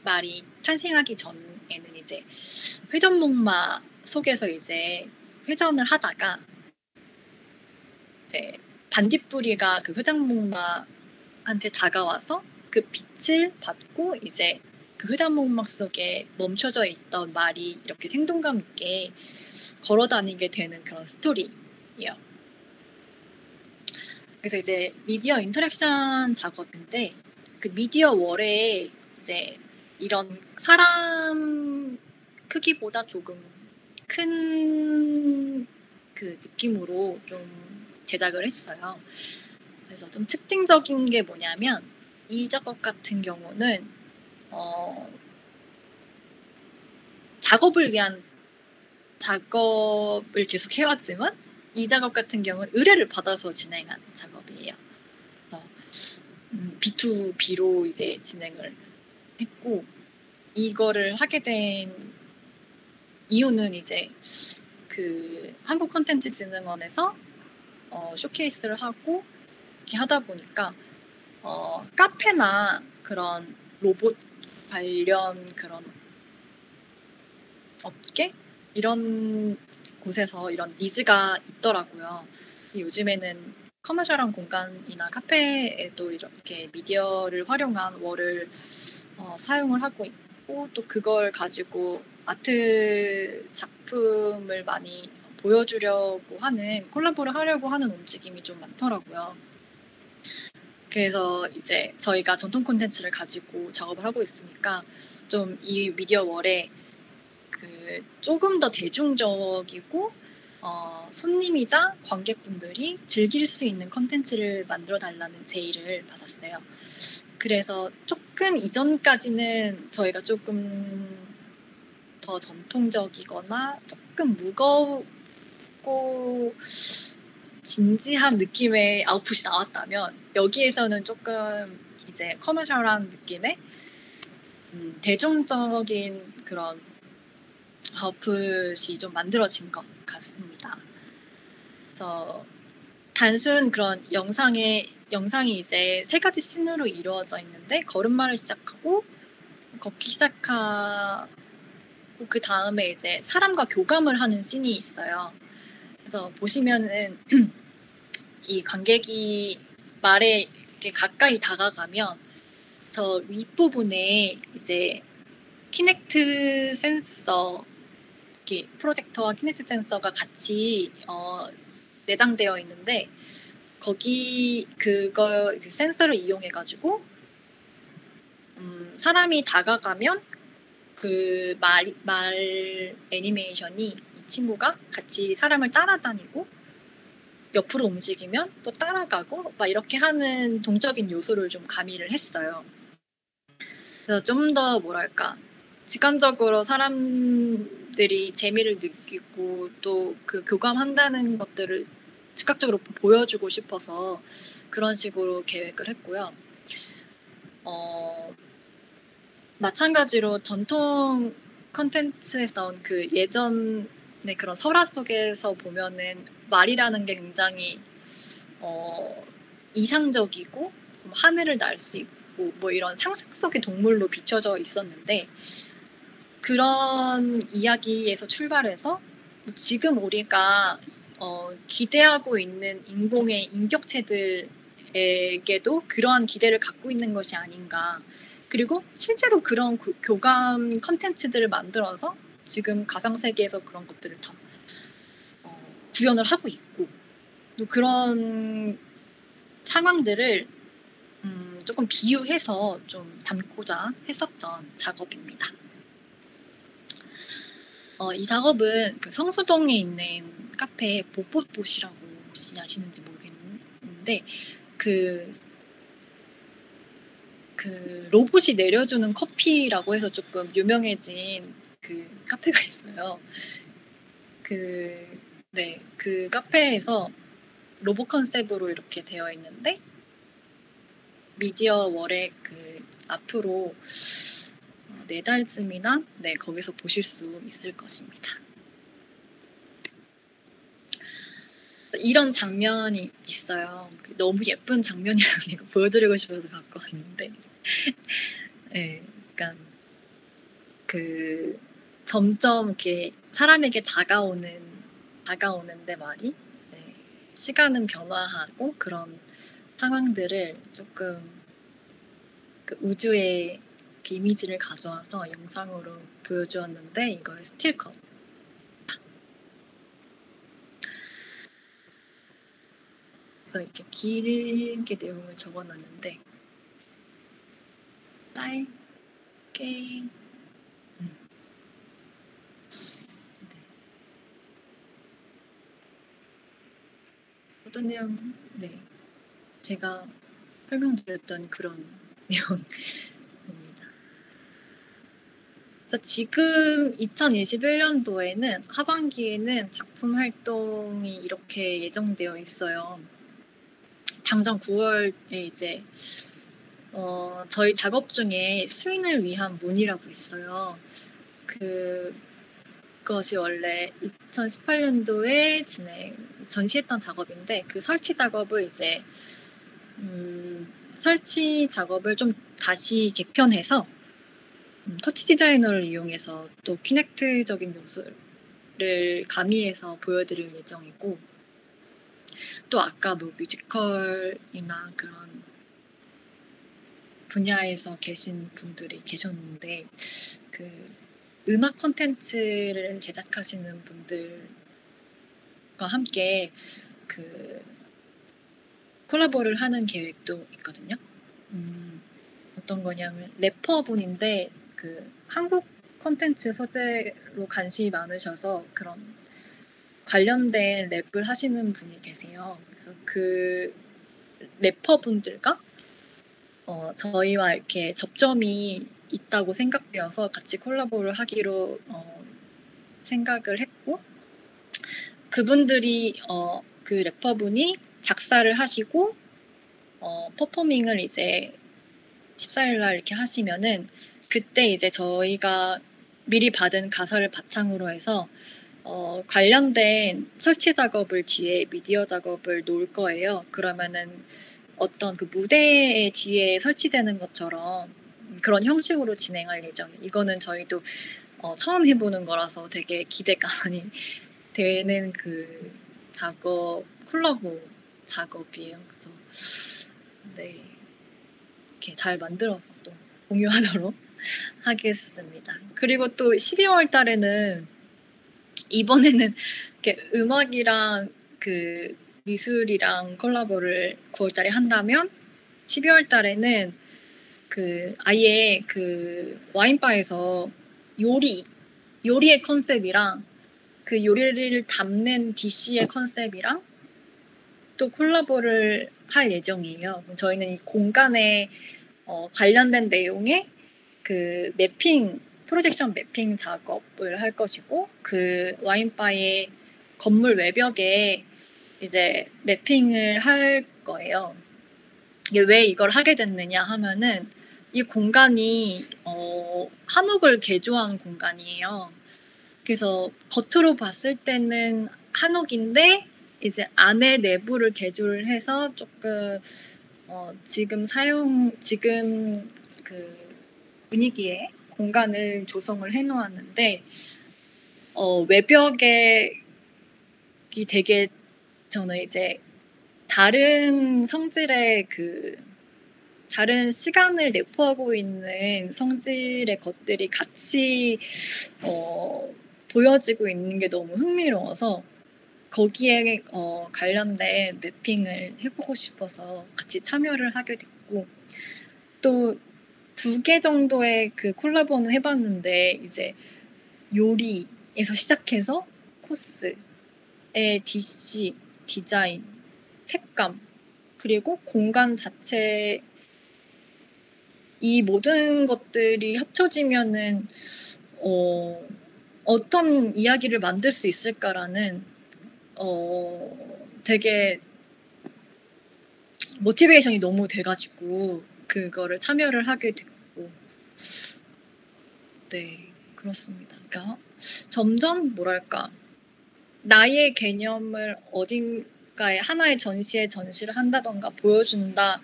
말이 탄생하기 전에는 이제 회전목마 속에서 이제 회전을 하다가 이제 반딧불이가 그 회전목마한테 다가와서 그 빛을 받고 이제 그 회전목마 속에 멈춰져 있던 말이 이렇게 생동감 있게 걸어다니게 되는 그런 스토리예요. 그래서 이제 미디어 인터랙션 작업인데 그 미디어 월에 이제 이런 사람 크기보다 조금 큰 그 느낌으로 좀 제작을 했어요. 그래서 좀 특징적인 게 뭐냐면 이 작업 같은 경우는 작업을 위한 작업을 계속 해왔지만 이 작업 같은 경우는 의뢰를 받아서 진행한 작업이에요. 그래서 B2B로 이제 진행을 했고 이거를 하게 된 이유는 이제 그 한국콘텐츠진흥원에서 쇼케이스를 하고 이렇게 하다 보니까 카페나 그런 로봇 관련 그런 업계 이런 곳에서 이런 니즈가 있더라고요. 요즘에는 커머셜한 공간이나 카페에도 이렇게 미디어를 활용한 월을 사용을 하고 있고 또 그걸 가지고 아트 작품을 많이 보여주려고 하는 콜라보를 하려고 하는 움직임이 좀 많더라고요. 그래서 이제 저희가 전통 콘텐츠를 가지고 작업을 하고 있으니까 좀 이 미디어 월에 그 조금 더 대중적이고 손님이자 관객분들이 즐길 수 있는 콘텐츠를 만들어 달라는 제의를 받았어요. 그래서 조금 이전까지는 저희가 조금 더 전통적이거나 조금 무겁고 진지한 느낌의 아웃풋이 나왔다면 여기에서는 조금 이제 커머셜한 느낌의 대중적인 그런 아웃풋이 좀 만들어진 것 같습니다. 그래서 단순 그런 영상이 이제 세 가지 씬으로 이루어져 있는데 걸음마를 시작하고 걷기 시작하고 그 다음에 이제 사람과 교감을 하는 씬이 있어요. 그래서 보시면은 이 관객이 말에 이렇게 가까이 다가가면 저 윗부분에 이제 키넥트 센서, 이렇게 프로젝터와 키넥트 센서가 같이 내장되어 있는데, 거기 그걸 그 센서를 이용해 가지고 사람이 다가가면 그 말 애니메이션이 이 친구가 같이 사람을 따라다니고 옆으로 움직이면 또 따라가고 막 이렇게 하는 동적인 요소를 좀 가미를 했어요. 그래서 좀 더 뭐랄까, 직관적으로 사람들이 재미를 느끼고 또 그 교감한다는 것들을 즉각적으로 보여주고 싶어서 그런 식으로 계획을 했고요. 마찬가지로 전통 컨텐츠에서 나온 그 예전의 그런 설화 속에서 보면은 말이라는 게 굉장히 이상적이고 하늘을 날 수 있고 뭐 이런 상상 속의 동물로 비춰져 있었는데, 그런 이야기에서 출발해서 지금 우리가 기대하고 있는 인공의 인격체들에게도 그러한 기대를 갖고 있는 것이 아닌가. 그리고 실제로 그런 교감 컨텐츠들을 만들어서 지금 가상세계에서 그런 것들을 다 구현을 하고 있고, 또 그런 상황들을 조금 비유해서 좀 담고자 했었던 작업입니다. 이 작업은 그 성수동에 있는 카페 보뽀봇이라고 혹시 아시는지 모르겠는데, 그 로봇이 내려주는 커피라고 해서 조금 유명해진 그 카페가 있어요. 그 카페에서 로봇 컨셉으로 이렇게 되어 있는데, 미디어월에 그 앞으로 4달쯤이나 거기서 보실 수 있을 것입니다. 이런 장면이 있어요. 너무 예쁜 장면이라서 이거 보여드리고 싶어서 갖고 왔는데 네, 그러니까 그 점점 이렇게 사람에게 다가오는데 말이 시간은 변화하고 그런 상황들을 조금 그 우주의 그 이미지를 가져와서 영상으로 보여주었는데, 이거의 스틸컷. 그래서 이렇게 길게 내용을 적어놨는데, 짧게 어떤 내용, 제가 설명드렸던 그런 내용입니다. 그래서 지금 2021년도에는 하반기에는 작품 활동이 이렇게 예정되어 있어요. 당장 9월에 이제 저희 작업 중에 수인을 위한 문이라고 있어요. 그것이 원래 2018년도에 전시했던 작업인데, 그 설치 작업을 이제 좀 다시 개편해서 터치 디자이너를 이용해서 또 키넥트적인 요소를 가미해서 보여드릴 예정이고, 또 아까 뭐 뮤지컬이나 그런 분야에서 계신 분들이 계셨는데, 그 음악 콘텐츠를 제작하시는 분들과 함께 그 콜라보를 하는 계획도 있거든요. 어떤 거냐면 래퍼분인데 그 한국 콘텐츠 소재로 관심이 많으셔서 그런 관련된 랩을 하시는 분이 계세요. 그래서 그 래퍼분들과 저희와 이렇게 접점이 있다고 생각되어서 같이 콜라보를 하기로 생각을 했고, 그분들이 그 래퍼분이 작사를 하시고 퍼포밍을 이제 14일날 이렇게 하시면은, 그때 이제 저희가 미리 받은 가사를 바탕으로 해서 관련된 설치 작업을 뒤에 미디어 작업을 놓을 거예요. 그러면은 어떤 그 무대의 뒤에 설치되는 것처럼 그런 형식으로 진행할 예정이에요. 이거는 저희도 처음 해보는 거라서 되게 기대가 많이 되는 그 콜라보 작업이에요. 그래서 네, 이렇게 잘 만들어서 또 공유하도록 하겠습니다. 그리고 또 12월 달에는 이번에는 이렇게 음악이랑 그 미술이랑 콜라보를 9월 달에 한다면 12월 달에는 그 아예 그 와인바에서 요리의 컨셉이랑 그 요리를 담는 DC의 컨셉이랑 또 콜라보를 할 예정이에요. 저희는 이 공간에 관련된 내용의 그 프로젝션 매핑 작업을 할 것이고, 그 와인바의 건물 외벽에 이제 매핑을 할 거예요. 이게 왜 이걸 하게 됐느냐 하면은 이 공간이 한옥을 개조한 공간이에요. 그래서 겉으로 봤을 때는 한옥인데 이제 안에 내부를 개조를 해서 조금 지금 그 분위기에 공간을 조성을 해놓았는데 외벽에 되게 저는 이제 다른 성질의 다른 시간을 내포하고 있는 성질의 것들이 같이 보여지고 있는 게 너무 흥미로워서 거기에 관련된 매핑을 해보고 싶어서 같이 참여를 하게 됐고, 또 2개 정도의 그 콜라보는 해봤는데 이제 요리에서 시작해서 코스의 DC, 디자인, 색감, 그리고 공간 자체, 이 모든 것들이 합쳐지면은 어떤 이야기를 만들 수 있을까라는 되게 모티베이션이 너무 돼가지고 그거를 참여를 하게 됐고, 네, 그렇습니다. 그러니까 점점 뭐랄까, 나의 개념을 어딘가에 하나의 전시에 전시를 한다던가 보여준다,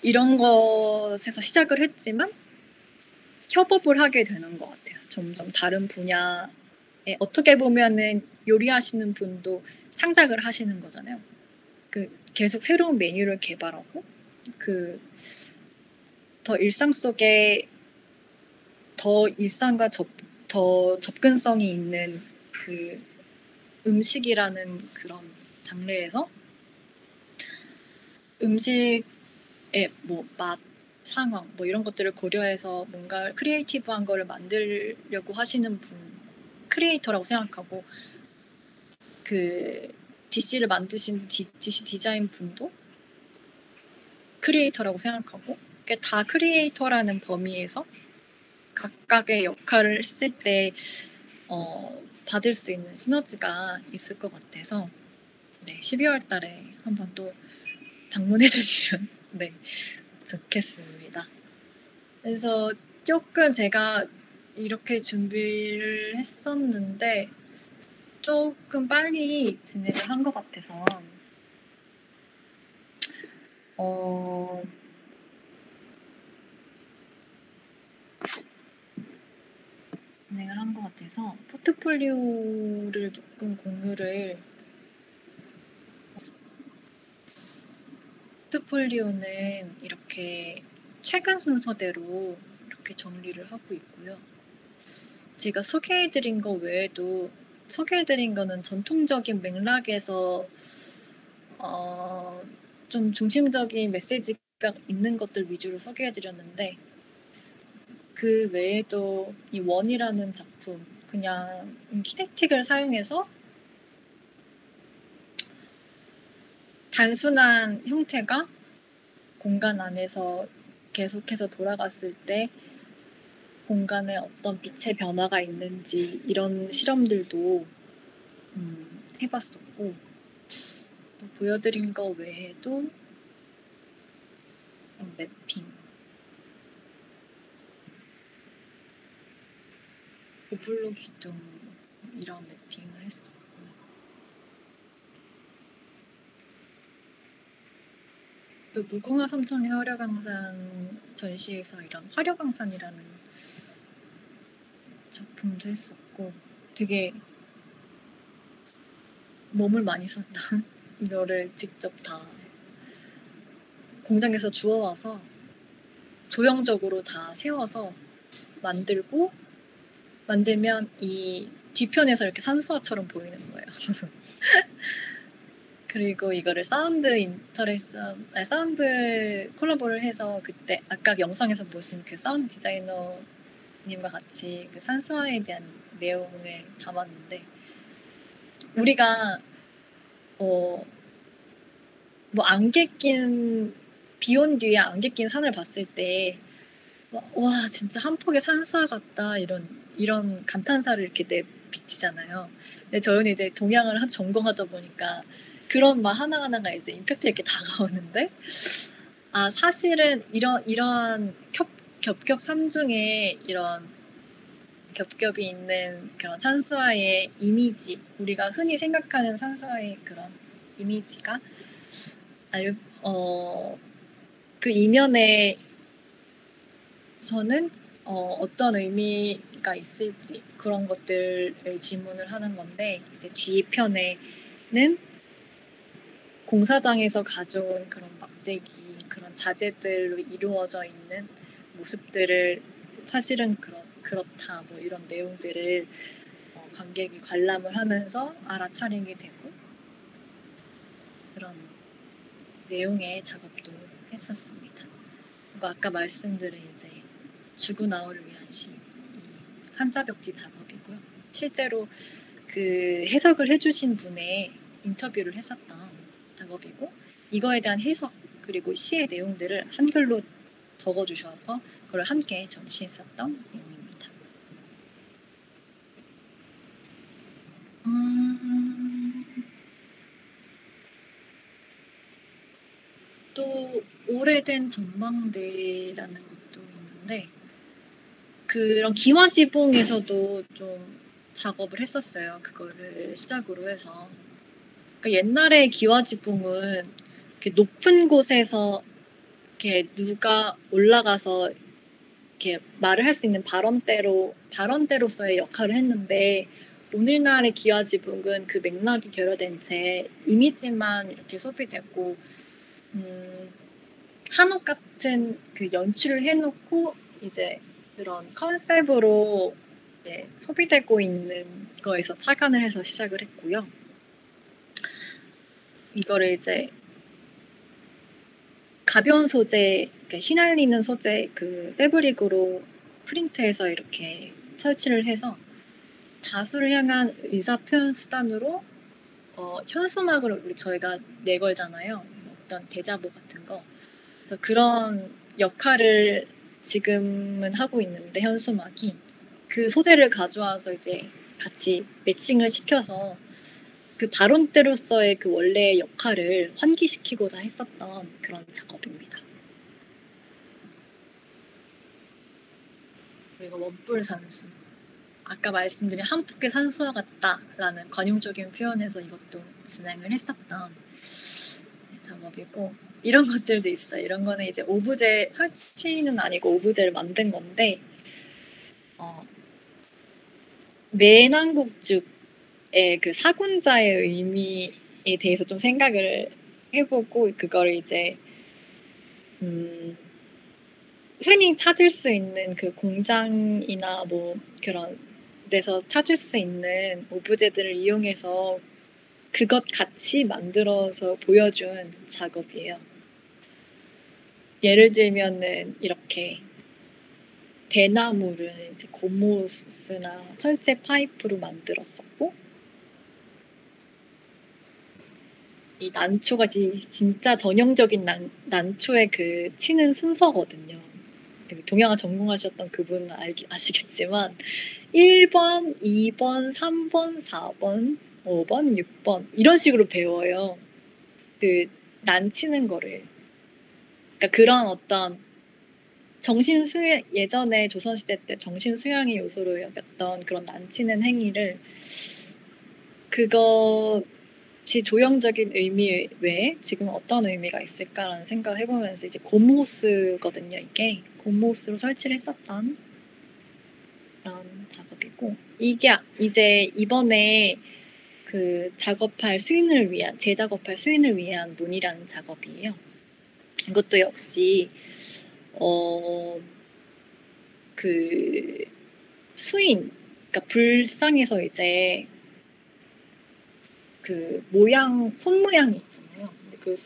이런 것에서 시작을 했지만 협업을 하게 되는 것 같아요. 점점 다른 분야에, 어떻게 보면은 요리하시는 분도 창작을 하시는 거잖아요. 계속 새로운 메뉴를 개발하고 더 일상 속에 더 일상과 더 접근성이 있는 그 음식이라는 그런 장르에서 음식의 맛, 상황 이런 것들을 고려해서 뭔가 크리에이티브한 거를 만들려고 하시는 분, 크리에이터라고 생각하고, 그 DC를 만드신 DC 디자인 분도 크리에이터라고 생각하고, 그게 다 크리에이터라는 범위에서 각각의 역할을 했을 때 받을 수 있는 시너지가 있을 것 같아서, 네, 12월 달에 한번 또 방문해 주시면 네, 좋겠습니다. 그래서 조금 제가 이렇게 준비를 했었는데 조금 빨리 진행을 한 것 같아서 진행을 한 것 같아서 포트폴리오를 조금 포트폴리오는 이렇게 최근 순서대로 이렇게 정리를 하고 있고요. 제가 소개해드린 거 외에도, 소개해드린 거는 전통적인 맥락에서 좀 중심적인 메시지가 있는 것들 위주로 소개해드렸는데, 그 외에도 이 원이라는 작품, 그냥 키네틱을 사용해서 단순한 형태가 공간 안에서 계속해서 돌아갔을 때 공간에 어떤 빛의 변화가 있는지, 이런 실험들도 해봤었고, 또 보여드린 거 외에도 매핑, 오블로 기둥, 이런 매핑을 했었고, 그 무궁화 삼천리 화려강산 전시에서 이런 화려강산이라는 작품도 했었고 되게 몸을 많이 썼다. 이거를 직접 다 공장에서 주워와서 조형적으로 다 세워서 만들면 이 뒤편에서 이렇게 산수화처럼 보이는 거예요. 그리고 이거를 사운드 콜라보를 해서 그때 아까 영상에서 보신 그 사운드 디자이너님과 같이 그 산수화에 대한 내용을 담았는데 우리가 뭐 안개 낀 비 온 뒤에 안개 낀 산을 봤을 때 와 진짜 한 폭의 산수화 같다 이런 감탄사를 이렇게 내비치잖아요. 근데 저희는 이제 동양을 전공하다 보니까 그런 말 하나하나가 이제 임팩트 있게 다가오는데 사실은 이러한 겹겹삼중에 이런 겹겹이 있는 그런 산수화의 이미지, 우리가 흔히 생각하는 산수화의 그런 이미지가 그 이면에서는 어떤 의미가 있을지 그런 것들을 질문을 하는 건데 이제 뒤편에는 공사장에서 가져온 그런 막대기, 그런 자재들로 이루어져 있는 모습들을 사실은 그렇다 뭐 이런 내용들을 관객이 관람을 하면서 알아차리게 되고 그런 내용의 작업도 했었습니다. 그리고 아까 말씀드린 이제 주구나오를 위한 시, 이 한자벽지 작업이고요. 실제로 그 해석을 해주신 분의 인터뷰를 했었던 작업이고 이거에 대한 해석 그리고 시의 내용들을 한글로 적어주셔서 그걸 함께 전시했었던 내용입니다. 또 오래된 전망대라는 것도 있는데 그런 기와지붕에서도 좀 작업을 했었어요. 그거를 시작으로 해서. 그러니까 옛날에 기와지붕은 이렇게 높은 곳에서 이렇게 누가 올라가서 이렇게 말을 할 수 있는 발언대로서의 역할을 했는데 오늘날의 기와지붕은 그 맥락이 결여된 채 이미지만 이렇게 소비되고 한옥 같은 그 연출을 해놓고 이제 그런 컨셉으로 소비되고 있는 거에서 착안을 해서 시작을 했고요. 이거를 이제 가벼운 소재, 그러니까 휘날리는 소재 그 패브릭으로 프린트해서 이렇게 설치를 해서 다수를 향한 의사 표현 수단으로 현수막을 저희가 내걸잖아요. 어떤 대자보 같은 거. 그래서 그런 역할을 지금은 하고 있는데 현수막이 그 소재를 가져와서 이제 같이 매칭을 시켜서 그 발원대로서의 그 원래의 역할을 환기시키고자 했었던 그런 작업입니다. 그리고 원뿔 산수. 아까 말씀드린 한폭의 산수와 같다라는 관용적인 표현에서 이것도 진행을 했었던 작업이고 이런 것들도 있어요. 이런 거는 이제 오브제 설치는 아니고 오브제를 만든 건데 매난국죽의 그 사군자의 의미에 대해서 좀 생각을 해보고 그거를 이제 흔히 찾을 수 있는 그 공장이나 뭐 그런 데서 찾을 수 있는 오브제들을 이용해서 그것 같이 만들어서 보여준 작업이에요. 예를 들면은 이렇게 대나무를 이제 고무스나 철제 파이프로 만들었었고 이 난초가 진짜 전형적인 난초의 그 치는 순서거든요. 동양화 전공하셨던 그분은 아시겠지만 1번, 2번, 3번, 4번, 5번, 6번 이런 식으로 배워요. 그 난치는 거를. 그러니까 그런 어떤 예전에 조선시대 때 정신수양의 요소로 여겼던 그런 난치는 행위를 그거 혹시 조형적인 의미 외에 지금 어떤 의미가 있을까라는 생각을 해보면서 이제 곰호스거든요. 이게 곰호스로 설치를 했었던 그런 작업이고, 이게 이제 이번에 그 작업할 수인을 위한, 재작업할 수인을 위한 문이라는 작업이에요. 이것도 역시 그 수인, 그러니까 불상에서 이제 그 모양, 손 모양이 있잖아요. 근데 그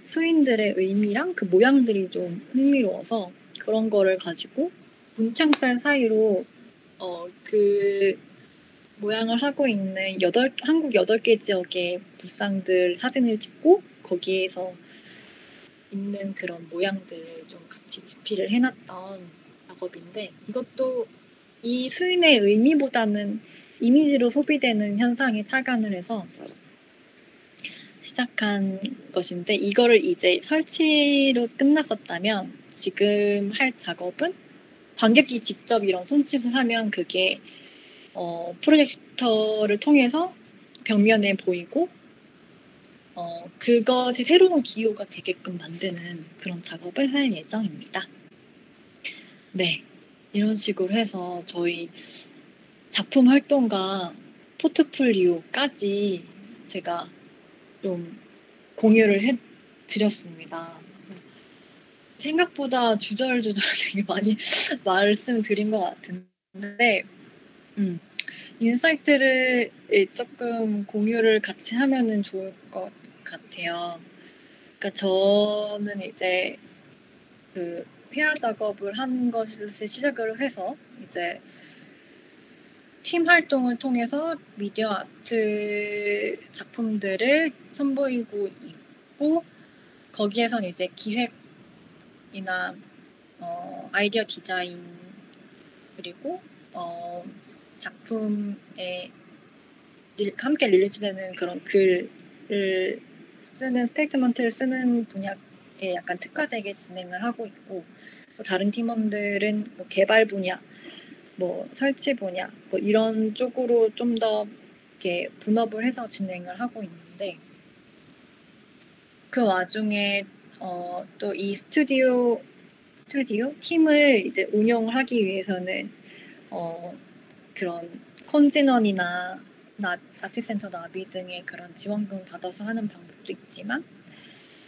수인들의 의미랑 그 모양들이 좀 흥미로워서 그런 거를 가지고 문창살 사이로 그 모양을 하고 있는 한국 8개 지역의 불상들 사진을 찍고 거기에서 있는 그런 모양들을 좀 같이 집필을 해놨던 작업인데, 이것도 이 수인의 의미보다는 이미지로 소비되는 현상에 착안을 해서 시작한 것인데, 이거를 이제 설치로 끝났었다면 지금 할 작업은 관객이 직접 이런 손짓을 하면 그게 프로젝터를 통해서 벽면에 보이고 그것이 새로운 기호가 되게끔 만드는 그런 작업을 할 예정입니다. 네, 이런 식으로 해서 저희 작품 활동과 포트폴리오까지 제가 좀 공유를 해드렸습니다. 생각보다 주저주저 되게 많이 말씀드린 것 같은데 인사이트를 조금 공유를 같이 하면은 좋을 것 같아요. 그러니까 저는 이제 그 회화 작업을 한 것을 시작을 해서 이제 팀 활동을 통해서 미디어 아트 작품들을 선보이고 있고, 거기에선 이제 기획이나 아이디어 디자인, 그리고 작품에 함께 릴리즈되는 그런 글을 쓰는, 스테이트먼트를 쓰는 분야에 약간 특화되게 진행을 하고 있고, 또 다른 팀원들은 뭐 개발 분야, 뭐 설치 분야, 뭐 이런 쪽으로 좀 더 이렇게 분업을 해서 진행을 하고 있는데, 그 와중에 또 이 스튜디오 팀을 이제 운영하기 위해서는 그런 콘진원이나 아트센터 나비 등의 그런 지원금 받아서 하는 방법도 있지만,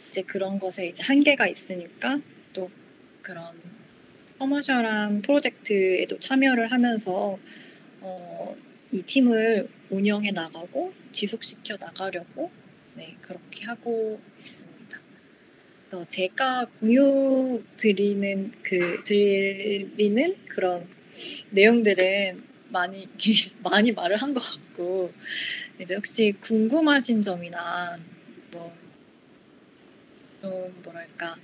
이제 그런 것에 이제 한계가 있으니까 또 그런 커머셜한 프로젝트에도 참여를 하면서 이 팀을 운영해 나가고 지속시켜 나가려고 그렇게 하고 있습니다. 제가 드리는 그런 내용들은 많이 말을 한 것 같고, 이제 혹시 궁금하신 점이나 좀 뭐랄까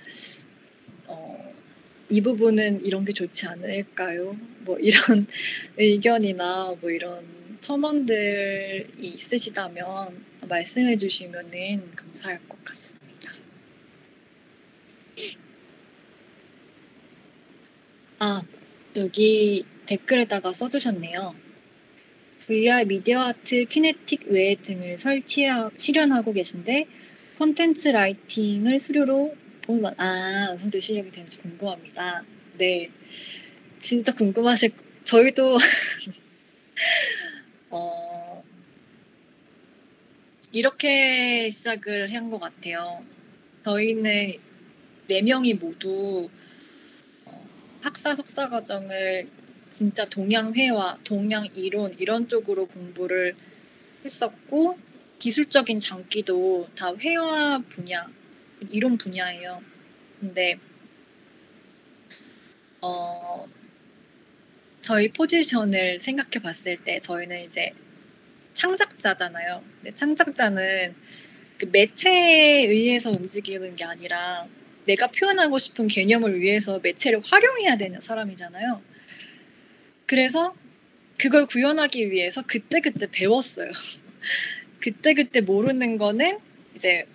이 부분은 이런 게 좋지 않을까요? 뭐 이런 의견이나 뭐 이런 첨언들이 있으시다면 말씀해 주시면은 감사할 것 같습니다. 여기 댓글에다가 써주셨네요. VR 미디어 아트, 키네틱 외에 등을 실현하고 계신데 콘텐츠 라이팅을 수료로 어느 실력이 되는지 궁금합니다. 네, 진짜 저희도 이렇게 시작을 한 것 같아요. 저희는 4명이 모두 학사 석사 과정을 진짜 동양회화, 동양이론 이런 쪽으로 공부를 했었고, 기술적인 장기도 다 회화 분야, 이론 분야예요. 근데 저희 포지션을 생각해 봤을 때 저희는 이제 창작자잖아요. 근데 창작자는 그 매체에 의해서 움직이는 게 아니라 내가 표현하고 싶은 개념을 위해서 매체를 활용해야 되는 사람이잖아요. 그래서 그걸 구현하기 위해서 그때그때 배웠어요. 그때그때 모르는 거는 이제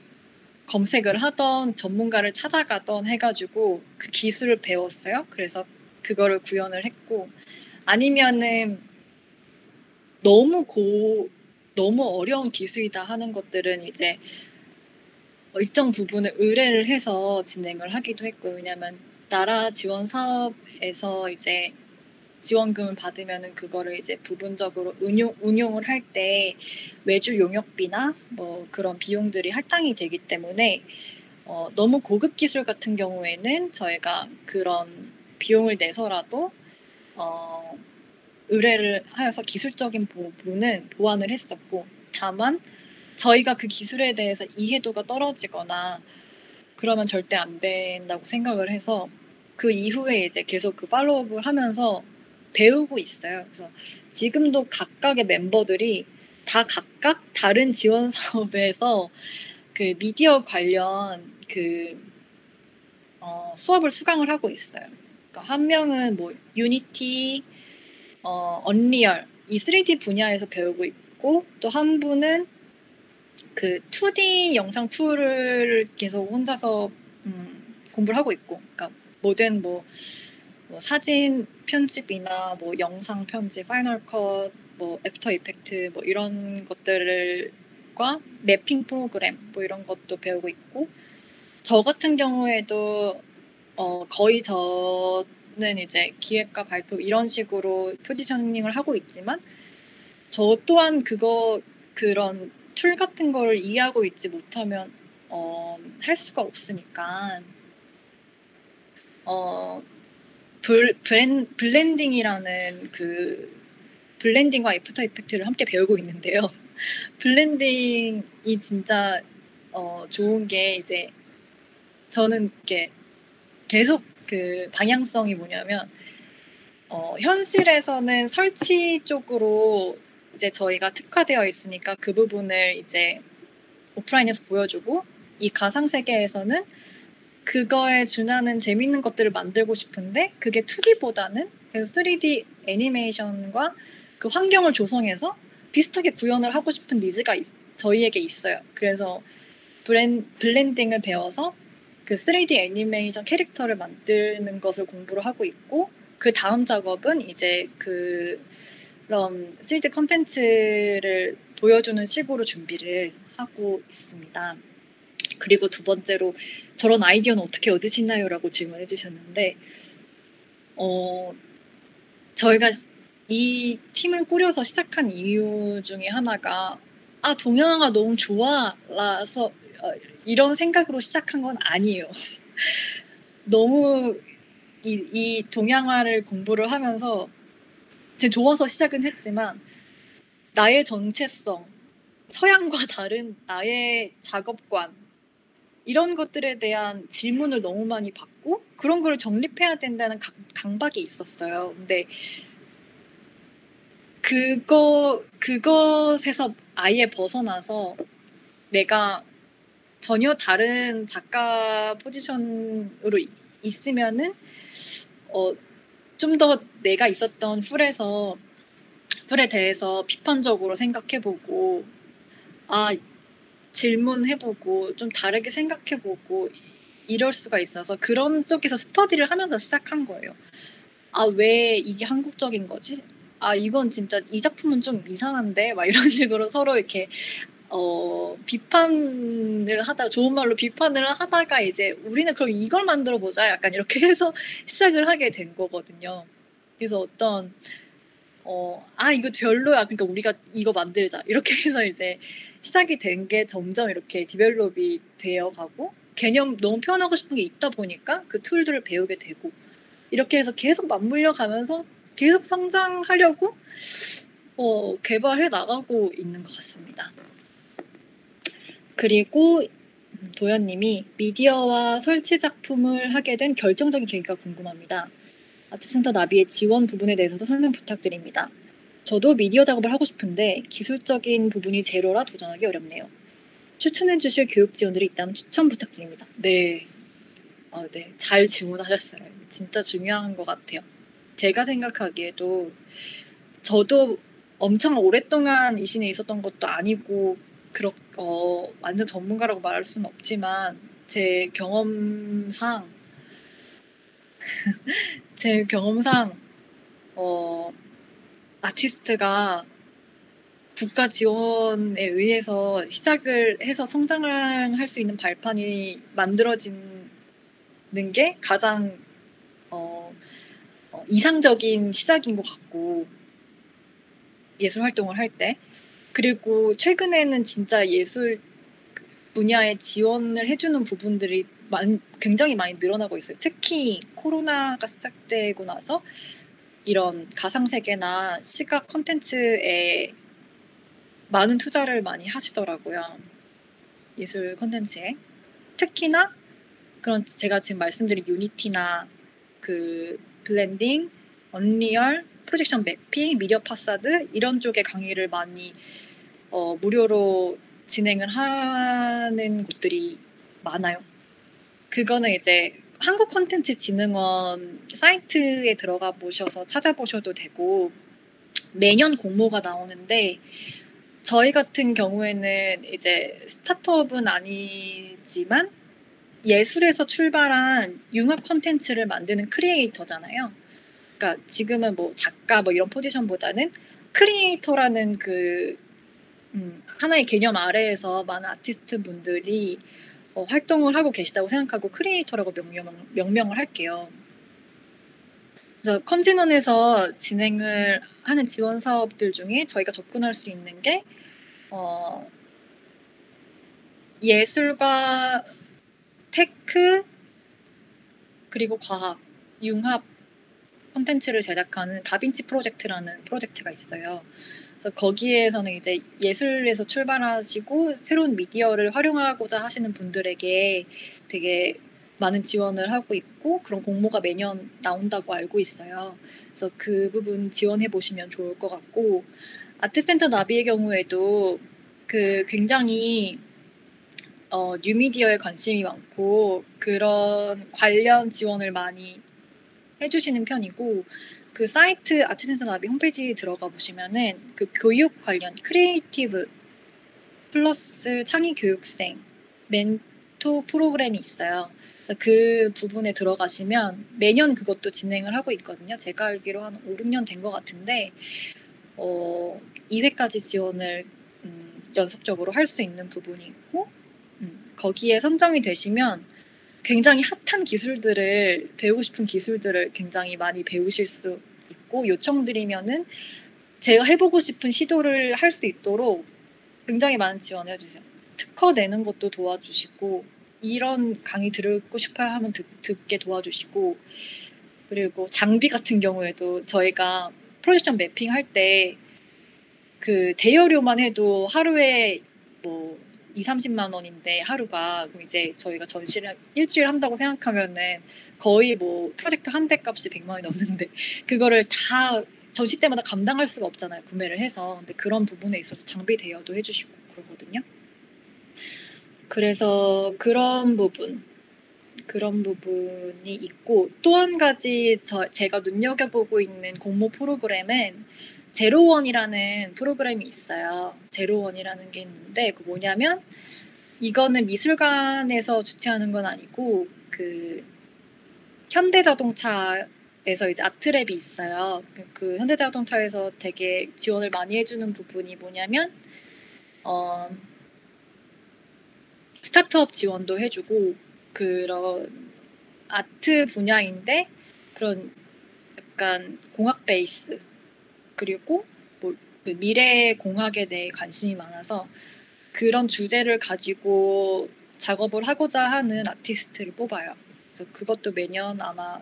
검색을 하던 전문가를 찾아가던 해가지고 그 기술을 배웠어요. 그래서 그거를 구현을 했고, 아니면은 너무 너무 어려운 기술이다 하는 것들은 이제 일정 부분을 의뢰를 해서 진행을 하기도 했고요. 왜냐하면 나라 지원 사업에서 이제 지원금을 받으면은 그거를 이제 부분적으로 운용을 할 때 외주 용역비나 뭐 그런 비용들이 할당이 되기 때문에 너무 고급 기술 같은 경우에는 저희가 그런 비용을 내서라도 의뢰를 하여서 기술적인 부분은 보완을 했었고, 다만 저희가 그 기술에 대해서 이해도가 떨어지거나 그러면 절대 안 된다고 생각을 해서 그 이후에 이제 계속 그 팔로우업을 하면서 배우고 있어요. 그래서 지금도 각각의 멤버들이 다 각각 다른 지원 사업에서 그 미디어 관련 수업을 수강을 하고 있어요. 그러니까 한 명은 뭐 유니티, 언리얼 이 3D 분야에서 배우고 있고, 또 한 분은 그 2D 영상 툴을 계속 혼자서 공부를 하고 있고, 그러니까 모든 뭐 사진 편집이나 뭐 영상 편집, 파이널 컷, 뭐 애프터 이펙트 뭐 이런 것들과 맵핑 프로그램 뭐 이런 것도 배우고 있고, 저 같은 경우에도 거의 저는 이제 기획과 발표 이런 식으로 포지셔닝을 하고 있지만, 저 또한 그런 툴 같은 거를 이해하고 있지 못하면 할 수가 없으니까 블렌딩이라는 그 블렌딩과 애프터 이펙트를 함께 배우고 있는데요. 블렌딩이 진짜 좋은 게, 이제 저는 이렇게 계속 그 방향성이 뭐냐면, 현실에서는 설치 쪽으로 이제 저희가 특화되어 있으니까 그 부분을 이제 오프라인에서 보여주고, 이 가상 세계에서는 그거에 준하는 재밌는 것들을 만들고 싶은데 그게 2D보다는 3D 애니메이션과 그 환경을 조성해서 비슷하게 구현을 하고 싶은 니즈가 저희에게 있어요. 그래서 블렌딩을 배워서 그 3D 애니메이션 캐릭터를 만드는 것을 공부를 하고 있고, 그 다음 작업은 이제 그런 3D 컨텐츠를 보여주는 식으로 준비를 하고 있습니다. 그리고 두 번째로, 저런 아이디어는 어떻게 얻으시나요? 라고 질문해 주셨는데, 저희가 이 팀을 꾸려서 시작한 이유 중에 하나가, 동양화가 너무 좋아라서 이런 생각으로 시작한 건 아니에요. 너무 이 동양화를 공부를 하면서 좋아서 시작은 했지만, 나의 정체성, 서양과 다른 나의 작업관, 이런 것들에 대한 질문을 너무 많이 받고 그런 걸 정립해야 된다는 강박이 있었어요. 근데 그것에서 아예 벗어나서 내가 전혀 다른 작가 포지션으로 있으면은 좀 더 내가 있었던 풀에 대해서 비판적으로 생각해보고, 질문해보고 좀 다르게 생각해보고 이럴 수가 있어서 그런 쪽에서 스터디를 하면서 시작한 거예요. 왜 이게 한국적인 거지? 이건 진짜 이 작품은 좀 이상한데? 막 이런 식으로 서로 이렇게 비판을 하다가, 좋은 말로 비판을 하다가 이제 우리는 그럼 이걸 만들어 보자, 약간 이렇게 해서 시작을 하게 된 거거든요. 그래서 이거 별로야, 그러니까 우리가 이거 만들자, 이렇게 해서 이제 시작이 된 게 점점 이렇게 디벨롭이 되어 가고, 개념 너무 표현하고 싶은 게 있다 보니까 그 툴들을 배우게 되고, 이렇게 해서 계속 맞물려 가면서 계속 성장하려고 개발해 나가고 있는 것 같습니다. 그리고 도연님이 미디어와 설치 작품을 하게 된 결정적인 계기가 궁금합니다. 아트센터 나비의 지원 부분에 대해서도 설명 부탁드립니다. 저도 미디어 작업을 하고 싶은데 기술적인 부분이 제로라 도전하기 어렵네요. 추천해 주실 교육 지원들이 있다면 추천 부탁드립니다. 네. 네. 잘 질문하셨어요. 진짜 중요한 것 같아요. 제가 생각하기에도 저도 엄청 오랫동안 이 신에 있었던 것도 아니고 완전 전문가라고 말할 수는 없지만, 제 경험상 아티스트가 국가 지원에 의해서 시작을 해서 성장할 수 있는 발판이 만들어지는 게 가장 이상적인 시작인 것 같고, 예술 활동을 할 때. 그리고 최근에는 진짜 예술 분야에 지원을 해주는 부분들이 굉장히 많이 늘어나고 있어요. 특히 코로나가 시작되고 나서 이런 가상세계나 시각 콘텐츠에 많은 투자를 많이 하시더라고요. 예술 콘텐츠에. 특히나 그런 제가 지금 말씀드린 유니티나 그 블렌딩, 언리얼, 프로젝션 매핑, 미디어 파사드 이런 쪽의 강의를 많이 무료로 진행을 하는 곳들이 많아요. 그거는 이제 한국콘텐츠진흥원 사이트에 들어가 보셔서 찾아보셔도 되고, 매년 공모가 나오는데 저희 같은 경우에는 이제 스타트업은 아니지만 예술에서 출발한 융합 콘텐츠를 만드는 크리에이터잖아요. 그러니까 지금은 뭐 작가 뭐 이런 포지션보다는 크리에이터라는 그 하나의 개념 아래에서 많은 아티스트 분들이 활동을 하고 계시다고 생각하고 크리에이터라고 명명을 할게요. 그래서 컨진원에서 진행을 하는 지원 사업들 중에 저희가 접근할 수 있는 게 예술과 테크 그리고 과학 융합 콘텐츠를 제작하는 다빈치 프로젝트라는 프로젝트가 있어요. 그래서 거기에서는 이제 예술에서 출발하시고 새로운 미디어를 활용하고자 하시는 분들에게 되게 많은 지원을 하고 있고, 그런 공모가 매년 나온다고 알고 있어요. 그래서 그 부분 지원해 보시면 좋을 것 같고, 아트센터 나비의 경우에도 그 굉장히 뉴미디어에 관심이 많고 그런 관련 지원을 많이 해주시는 편이고, 그 사이트 아트센터 나비 홈페이지 들어가 보시면은 그 교육 관련 크리에이티브 플러스 창의 교육생 멘토 프로그램이 있어요. 그 부분에 들어가시면 매년 그것도 진행을 하고 있거든요. 제가 알기로 한 5, 6년 된 것 같은데 2회까지 지원을 연속적으로 할 수 있는 부분이 있고, 거기에 선정이 되시면 굉장히 핫한 기술들을, 배우고 싶은 기술들을 굉장히 많이 배우실 수 있고, 요청드리면은 제가 해보고 싶은 시도를 할 수 있도록 굉장히 많은 지원을 해주세요. 특허 내는 것도 도와주시고, 이런 강의 듣고 싶어요 하면 듣게 도와주시고, 그리고 장비 같은 경우에도 저희가 프로젝션 매핑 할 때 그 대여료만 해도 하루에 뭐 2, 30만 원인데 하루가, 그럼 이제 저희가 전시를 일주일 한다고 생각하면은 거의 뭐 프로젝트 한 대 값이 100만 원이 넘는데 그거를 다 전시 때마다 감당할 수가 없잖아요, 구매를 해서. 근데 그런 부분에 있어서 장비 대여도 해주시고 그러거든요. 그래서 그런 부분이 있고, 또 한 가지 제가 눈여겨보고 있는 공모 프로그램은 제로원이라는 프로그램이 있어요. 제로원이라는 게 있는데 그 뭐냐면, 이거는 미술관에서 주최하는 건 아니고 그 현대자동차에서 이제 아트랩이 있어요. 그 현대자동차에서 되게 지원을 많이 해주는 부분이 뭐냐면 스타트업 지원도 해주고, 그런 아트 분야인데 그런 약간 공학 베이스, 그리고 뭐 미래 공학에 대해 관심이 많아서 그런 주제를 가지고 작업을 하고자 하는 아티스트를 뽑아요. 그래서 그것도 매년 아마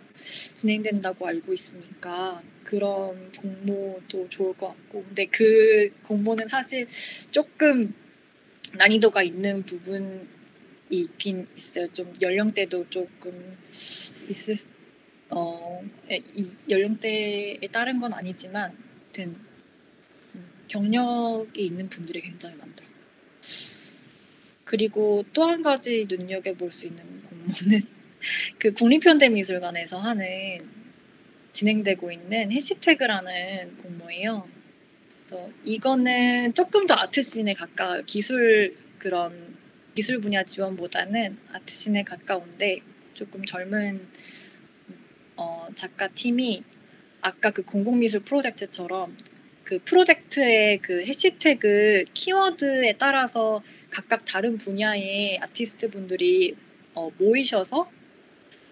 진행된다고 알고 있으니까 그런 공모도 좋을 것 같고, 근데 그 공모는 사실 조금 난이도가 있는 부분이 있긴 있어요. 좀 연령대도 조금 있을 이 연령대에 따른 건 아니지만 아무튼 경력이 있는 분들이 굉장히 많더라고요. 그리고 또 한 가지 눈여겨볼 수 있는 공모는 그 국립현대미술관에서 진행되고 있는 해시태그라는 공모예요. 그래서 이거는 조금 더 아트씬에 가까워요. 기술 분야 지원보다는 아트씬에 가까운데, 조금 젊은 작가 팀이 아까 그 공공미술 프로젝트처럼 그 프로젝트의 그 해시태그 키워드에 따라서 각각 다른 분야의 아티스트 분들이 모이셔서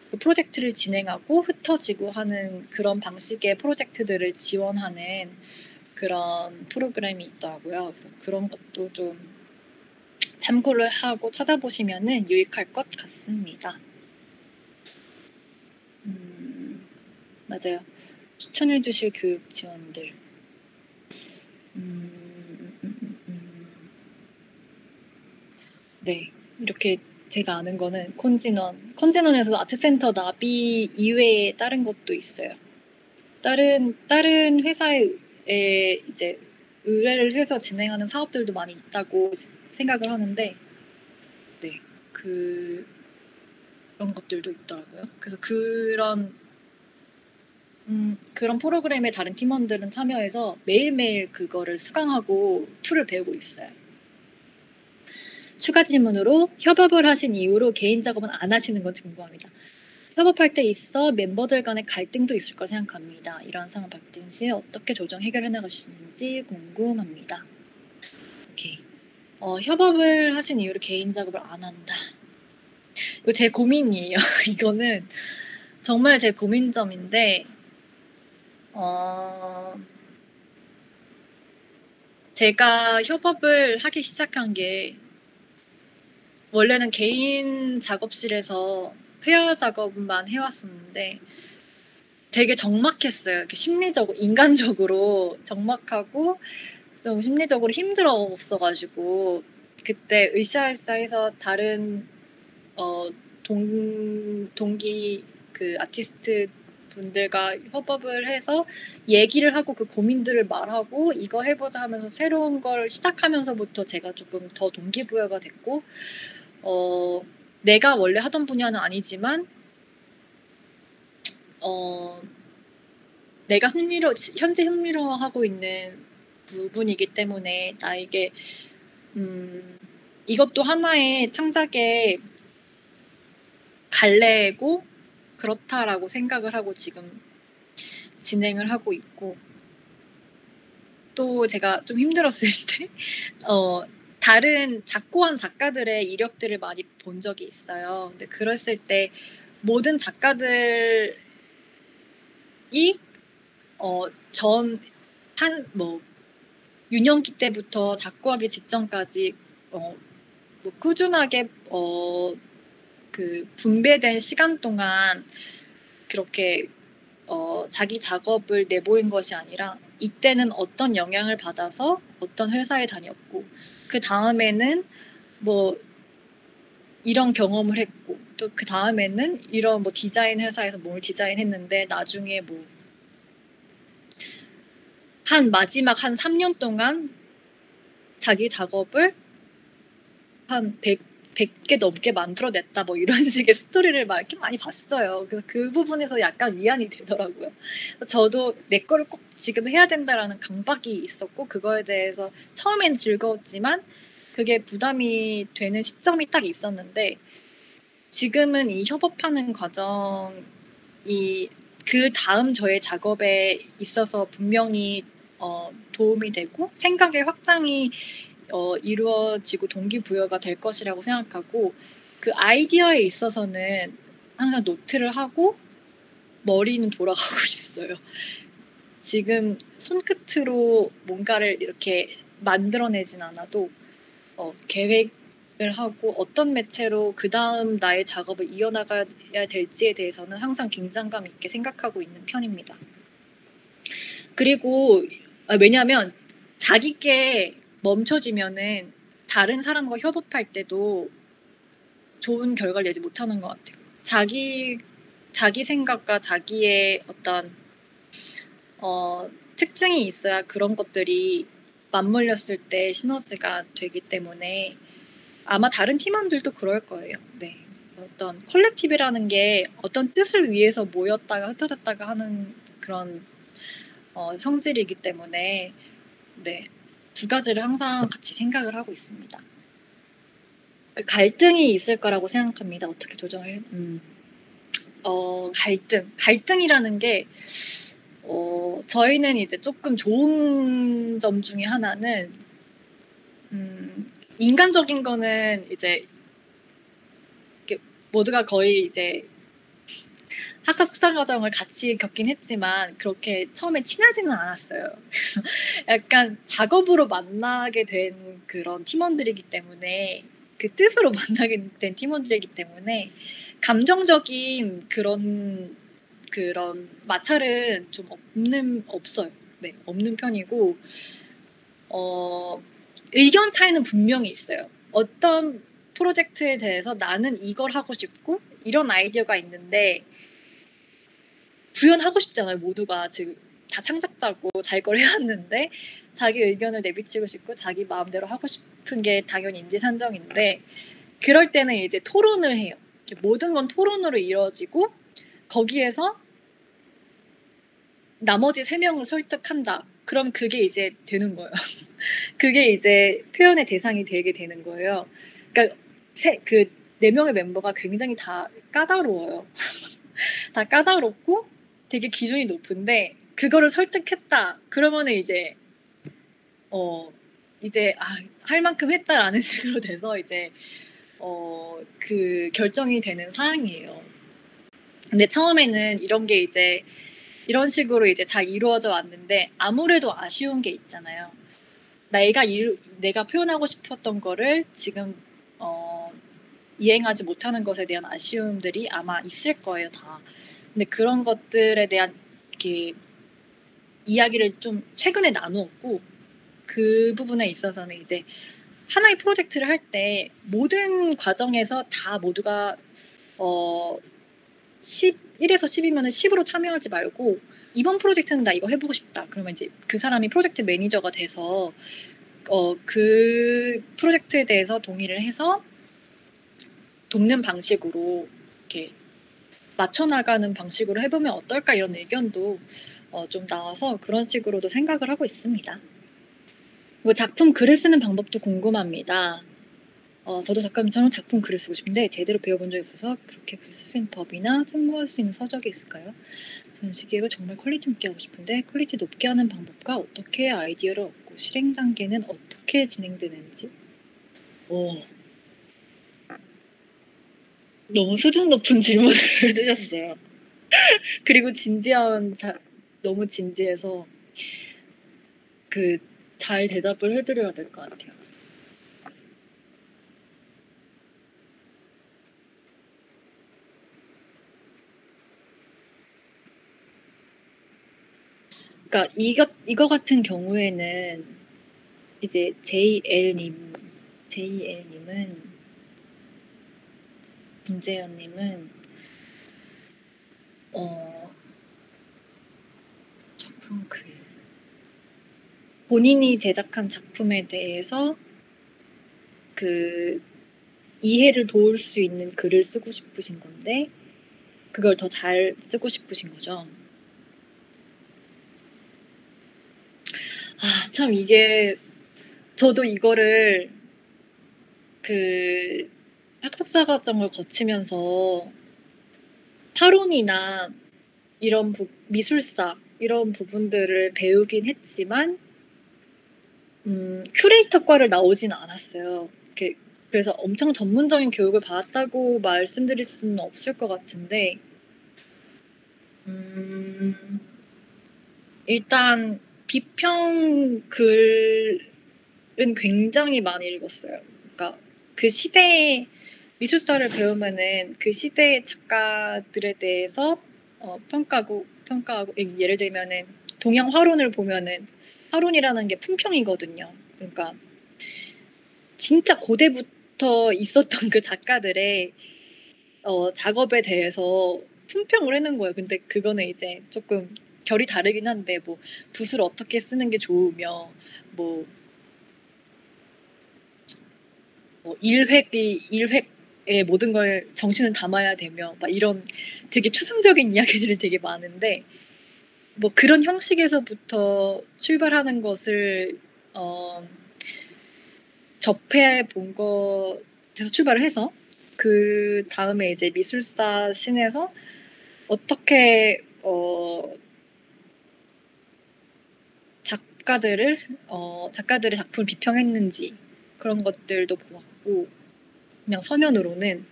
그 프로젝트를 진행하고 흩어지고 하는 그런 방식의 프로젝트들을 지원하는 그런 프로그램이 있더라고요. 그래서 그런 것도 좀 참고를 하고 찾아보시면은 유익할 것 같습니다. 맞아요. 추천해 주실 교육 지원들. 네, 이렇게 제가 아는 거는 콘진원에서도 아트센터 나비 이외에 다른 것도 있어요. 다른 회사에 이제 의뢰를 해서 진행하는 사업들도 많이 있다고 생각을 하는데, 네, 그런 것들도 있더라고요. 그래서 그런 프로그램에 다른 팀원들은 참여해서 매일매일 그거를 수강하고 툴을 배우고 있어요. 추가 질문으로 협업을 하신 이후로 개인 작업은 안 하시는 건지 궁금합니다. 협업할 때 있어 멤버들 간의 갈등도 있을 거라 생각합니다. 이런 상황 발생 시 어떻게 조정 해결해 나가시는지 궁금합니다. 오케이. 협업을 하신 이후로 개인 작업을 안 한다. 이거 제 고민이에요. 이거는 정말 제 고민점인데 제가 협업을 하기 시작한 게 원래는 개인 작업실에서 회화 작업만 해왔었는데 되게 적막했어요. 이렇게 심리적으로, 인간적으로 적막하고 좀 심리적으로 힘들었어가지고 그때 으쌰으쌰해서 다른 동기 그 아티스트 분들과 협업을 해서 얘기를 하고 그 고민들을 말하고 이거 해보자 하면서 새로운 걸 시작하면서부터 제가 조금 더 동기부여가 됐고 내가 원래 하던 분야는 아니지만 내가 현재 흥미로워하고 있는 부분이기 때문에 나에게 이것도 하나의 창작의 갈래고 그렇다라고 생각을 하고 지금 진행을 하고 있고, 또 제가 좀 힘들었을 때 다른 작고한 작가들의 이력들을 많이 본 적이 있어요. 근데 그랬을 때 모든 작가들이 유년기 때부터 작고하기 직전까지 꾸준하게 그 분배된 시간 동안 그렇게 자기 작업을 내보인 것이 아니라 이때는 어떤 영향을 받아서 어떤 회사에 다녔고 그 다음에는 뭐 이런 경험을 했고 또 그 다음에는 이런 뭐 디자인 회사에서 뭘 디자인했는데 나중에 뭐 마지막 한 3년 동안 자기 작업을 한 100개 넘게 만들어냈다 뭐 이런 식의 스토리를 막 이렇게 많이 봤어요. 그래서 그 부분에서 약간 위안이 되더라고요. 저도 내 거를 꼭 지금 해야 된다라는 강박이 있었고 그거에 대해서 처음엔 즐거웠지만 그게 부담이 되는 시점이 딱 있었는데 지금은 이 협업하는 과정이 그 다음 저의 작업에 있어서 분명히 도움이 되고 생각의 확장이 이루어지고 동기부여가 될 것이라고 생각하고 그 아이디어에 있어서는 항상 노트를 하고 머리는 돌아가고 있어요. 지금 손끝으로 뭔가를 이렇게 만들어내진 않아도 계획을 하고 어떤 매체로 그 다음 나의 작업을 이어나가야 될지에 대해서는 항상 긴장감 있게 생각하고 있는 편입니다. 그리고 왜냐하면 자기께 멈춰지면은 다른 사람과 협업할 때도 좋은 결과를 내지 못하는 것 같아요. 자기 생각과 자기의 어떤 특징이 있어야 그런 것들이 맞물렸을 때 시너지가 되기 때문에 아마 다른 팀원들도 그럴 거예요. 네. 어떤 컬렉티브라는 게 어떤 뜻을 위해서 모였다가 흩어졌다가 하는 그런 성질이기 때문에 네. 두 가지를 항상 같이 생각을 하고 있습니다. 갈등이 있을 거라고 생각합니다. 어떻게 조정을? 갈등이라는 게 저희는 이제 조금 좋은 점 중에 하나는 인간적인 거는 이제 모두가 거의 이제 학사 석사 과정을 같이 겪긴 했지만 그렇게 처음에 친하지는 않았어요. 약간 작업으로 만나게 된 그런 팀원들이기 때문에 그 뜻으로 만나게 된 팀원들이기 때문에 감정적인 그런 마찰은 좀 없어요. 네, 없는 편이고 의견 차이는 분명히 있어요. 어떤 프로젝트에 대해서 나는 이걸 하고 싶고 이런 아이디어가 있는데 구현하고 싶잖아요. 모두가 지금 다 창작자고 자기 걸 해왔는데 자기 의견을 내비치고 싶고 자기 마음대로 하고 싶은 게 당연히 인지산정인데 그럴 때는 이제 토론을 해요. 모든 건 토론으로 이루어지고 거기에서 나머지 3명을 설득한다. 그럼 그게 이제 되는 거예요. 그게 이제 표현의 대상이 되게 되는 거예요. 그러니까 그 4명의 멤버가 굉장히 다 까다로워요. 다 까다롭고 되게 기준이 높은데 그거를 설득했다. 그러면은 이제 할 만큼 했다라는 식으로 돼서 이제 그 결정이 되는 사항이에요. 근데 처음에는 이런 게 이제 이런 식으로 이제 잘 이루어져 왔는데 아무래도 아쉬운 게 있잖아요. 내가 표현하고 싶었던 거를 지금 이행하지 못하는 것에 대한 아쉬움들이 아마 있을 거예요, 다. 근데 그런 것들에 대한 이렇게 이야기를 좀 최근에 나누었고 그 부분에 있어서는 이제 하나의 프로젝트를 할 때 모든 과정에서 다 모두가 1에서 10이면 10으로 참여하지 말고 이번 프로젝트는 나 이거 해보고 싶다. 그러면 이제 그 사람이 프로젝트 매니저가 돼서 그 프로젝트에 대해서 동의를 해서 돕는 방식으로 이렇게 맞춰나가는 방식으로 해보면 어떨까 이런 의견도 좀 나와서 그런 식으로도 생각을 하고 있습니다. 그리고 작품 글을 쓰는 방법도 궁금합니다. 저도 작가님처럼 작품 글을 쓰고 싶은데 제대로 배워본 적이 없어서 그렇게 글 쓰는 법이나 참고할 수 있는 서적이 있을까요? 전시기획을 정말 퀄리티 높게 하고 싶은데 퀄리티 높게 하는 방법과 어떻게 아이디어를 얻고 실행 단계는 어떻게 진행되는지. 너무 수준 높은 질문을 해주셨어요. 그리고 너무 진지해서 잘 대답을 해드려야 될 것 같아요. 그러니까 이거 같은 경우에는 이제 JL님은 김재현님은 작품 글 본인이 제작한 작품에 대해서 그 이해를 도울 수 있는 글을 쓰고 싶으신 건데 그걸 더 잘 쓰고 싶으신 거죠. 참 이게 저도 이거를 그 학습사 과정을 거치면서 파론이나 이런 미술사 이런 부분들을 배우긴 했지만 큐레이터과를 나오진 않았어요. 그래서 엄청 전문적인 교육을 받았다고 말씀드릴 수는 없을 것 같은데 일단 비평 글은 굉장히 많이 읽었어요. 그러니까 그 시대의 미술사를 배우면은 그 시대의 작가들에 대해서 평가하고 예를 들면은 동양 화론을 보면은 화론이라는 게 품평이거든요. 그러니까 진짜 고대부터 있었던 그 작가들의 작업에 대해서 품평을 해놓은 거예요. 근데 그거는 이제 조금 결이 다르긴 한데 뭐 붓을 어떻게 쓰는 게 좋으며 일획의 모든 걸 정신을 담아야 되며 막 이런 되게 추상적인 이야기들이 되게 많은데 뭐 그런 형식에서부터 출발하는 것을 접해 본 것에서 출발을 해서 그 다음에 이제 미술사 신에서 어떻게 작가들의 작품을 비평했는지 그런 것들도 보았고, 그냥 서면으로는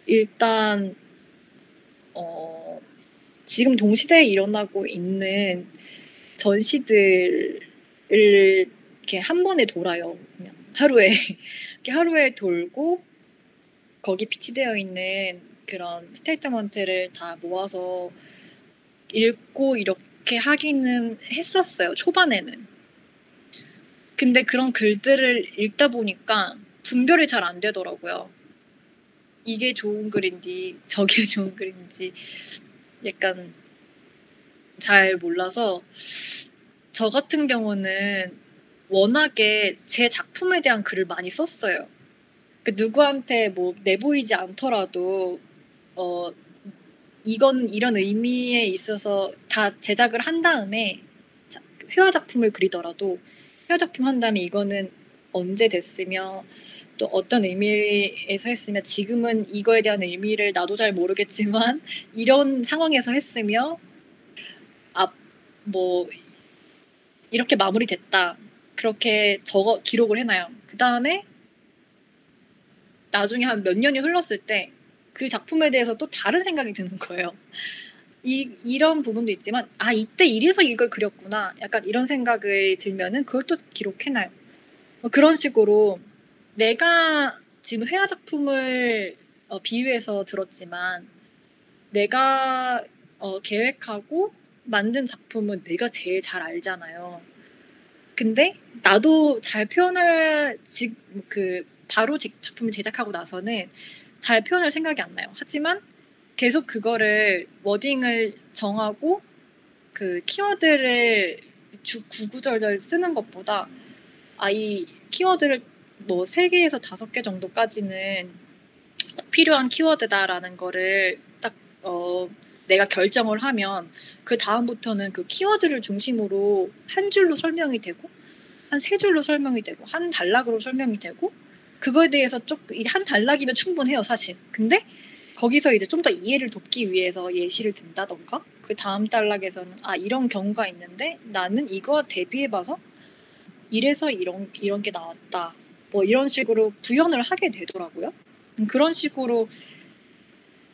일단 지금 동시대에 일어나고 있는 전시들을 이렇게 한 번에 돌아요. 그냥 하루에 이렇게 하루에 돌고 거기 비치되어 있는 그런 스테이트먼트를 다 모아서 읽고 이렇게 하기는 했었어요, 초반에는. 근데 그런 글들을 읽다 보니까 분별이 잘 안 되더라고요. 이게 좋은 글인지 저게 좋은 글인지 약간 잘 몰라서, 저 같은 경우는 워낙에 제 작품에 대한 글을 많이 썼어요. 누구한테 뭐 내보이지 않더라도 이건 이런 의미에 있어서 다 제작을 한 다음에 회화 작품을 그리더라도 회화 작품 한 다음에 이거는 언제 됐으며 또 어떤 의미에서 했으며 지금은 이거에 대한 의미를 나도 잘 모르겠지만 이런 상황에서 했으며 뭐 이렇게 마무리됐다, 그렇게 기록을 해놔요. 그 다음에 나중에 한 몇 년이 흘렀을 때 그 작품에 대해서 또 다른 생각이 드는 거예요. 이런 부분도 있지만 이때 이래서 이걸 그렸구나, 약간 이런 생각이 들면은 그걸 또 기록해놔요. 그런 식으로 내가 지금 회화 작품을 비유해서 들었지만 내가 계획하고 만든 작품은 내가 제일 잘 알잖아요. 근데 나도 잘 표현을 바로 작품을 제작하고 나서는 잘 표현할 생각이 안 나요. 하지만 계속 그거를 워딩을 정하고 그 키워드를 구구절절 쓰는 것보다 이 키워드를 뭐 3개에서 5개 정도까지는 꼭 필요한 키워드다라는 거를 딱 내가 결정을 하면 그 다음부터는 그 키워드를 중심으로 한 줄로 설명이 되고 한 3줄로 설명이 되고 한 단락으로 설명이 되고, 그거에 대해서 한 단락이면 충분해요, 사실. 근데 거기서 이제 좀 더 이해를 돕기 위해서 예시를 든다던가 그 다음 단락에서는 이런 경우가 있는데 나는 이거 대비해봐서 이래서 이런 게 나왔다, 뭐 이런 식으로 구현을 하게 되더라고요. 그런 식으로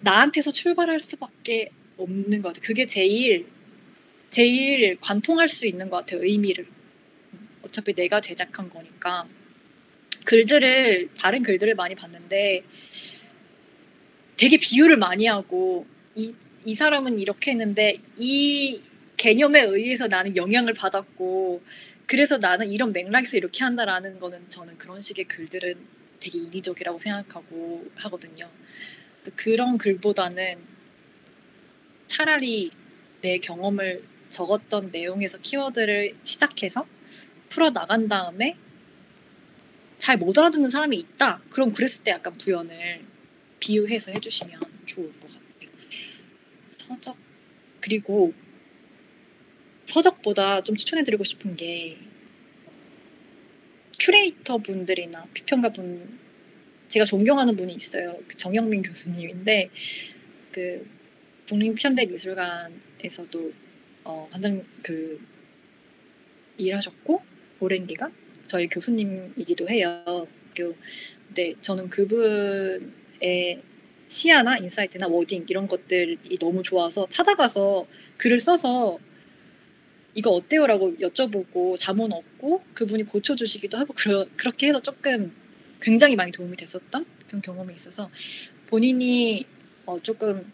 나한테서 출발할 수밖에 없는 것 같아요. 그게 제일 관통할 수 있는 것 같아요, 의미를. 어차피 내가 제작한 거니까. 다른 글들을 많이 봤는데 되게 비유를 많이 하고 이 사람은 이렇게 했는데 이 개념에 의해서 나는 영향을 받았고 그래서 나는 이런 맥락에서 이렇게 한다라는 거는, 저는 그런 식의 글들은 되게 인위적이라고 생각하고 하거든요. 그런 글보다는 차라리 내 경험을 적었던 내용에서 키워드를 시작해서 풀어 나간 다음에 잘 못 알아듣는 사람이 있다, 그럼 그랬을 때 약간 부연을 비유해서 해주시면 좋을 것 같아요. 서적, 그리고 서적보다 좀 추천해드리고 싶은 게 큐레이터 분들이나 비평가 분, 제가 존경하는 분이 있어요. 정영민 교수님인데 국립현대미술관에서도 관장 일하셨고 오랜 기간 저희 교수님이기도 해요. 근데 저는 그분의 시야나 인사이트나 워딩 이런 것들이 너무 좋아서 찾아가서 글을 써서 이거 어때요? 라고 여쭤보고 자문 얻고 그분이 고쳐주시기도 하고 그렇게 해서 조금 굉장히 많이 도움이 됐었던 그런 경험이 있어서, 본인이 조금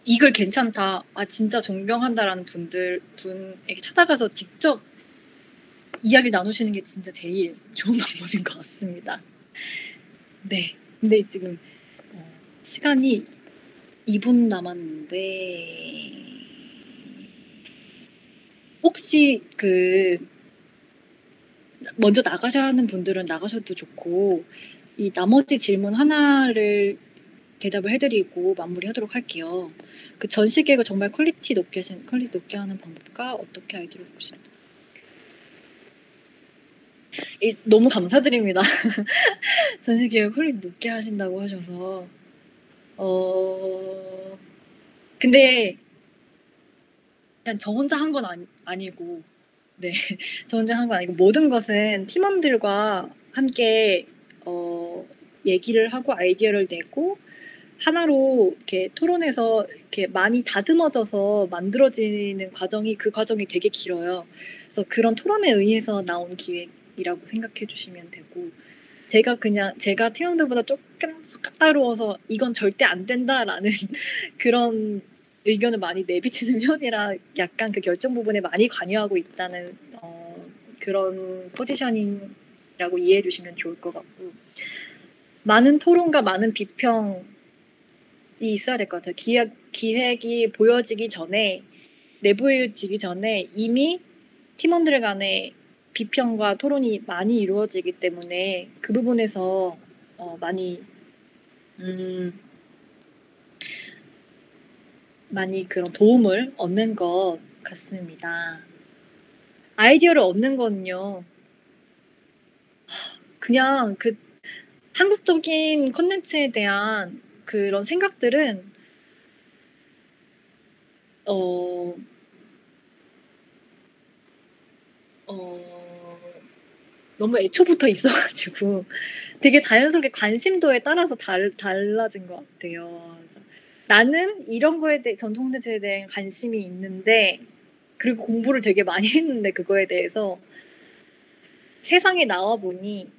이 글 괜찮다, 진짜 존경한다라는 분에게 찾아가서 직접 이야기를 나누시는 게 진짜 제일 좋은 방법인 것 같습니다. 네. 근데 지금 시간이 2분 남았는데 혹시 먼저 나가셔야 하는 분들은 나가셔도 좋고 이 나머지 질문 하나를 대답을 해드리고 마무리하도록 할게요. 전시 계획을 정말 퀄리티 높게 하는 방법과 어떻게 아이디어를 보시나요? 너무 감사드립니다. 전시 계획 퀄리티 높게 하신다고 하셔서 근데 그냥 저 혼자 한 건 아니고 네. 저 혼자 한 건 아니고 모든 것은 팀원들과 함께 얘기를 하고 아이디어를 내고 하나로 이렇게 토론해서 이렇게 많이 다듬어져서 만들어지는 과정이 그 과정이 되게 길어요. 그래서 그런 토론에 의해서 나온 기획이라고 생각해 주시면 되고 제가 팀원들보다 조금 까다로워서 '이건 절대 안 된다.'라는 그런 의견을 많이 내비치는 편이라 약간 그 결정 부분에 많이 관여하고 있다는 그런 포지셔닝이라고 이해해 주시면 좋을 것 같고 많은 토론과 많은 비평이 있어야 될 것 같아요. 기획이 보여지기 전에 내보여지기 전에 이미 팀원들 간에 비평과 토론이 많이 이루어지기 때문에 그 부분에서 많이 그런 도움을 얻는 것 같습니다. 아이디어를 얻는 거는요. 그냥 그 한국적인 콘텐츠에 대한 그런 생각들은 어 너무 애초부터 있어 가지고 되게 자연스럽게 관심도에 따라서 달라진 것 같아요. 그래서 나는 이런 거에 대해 전통 콘텐츠에 대한 관심이 있는데 그리고 공부를 되게 많이 했는데 그거에 대해서 세상에 나와 보니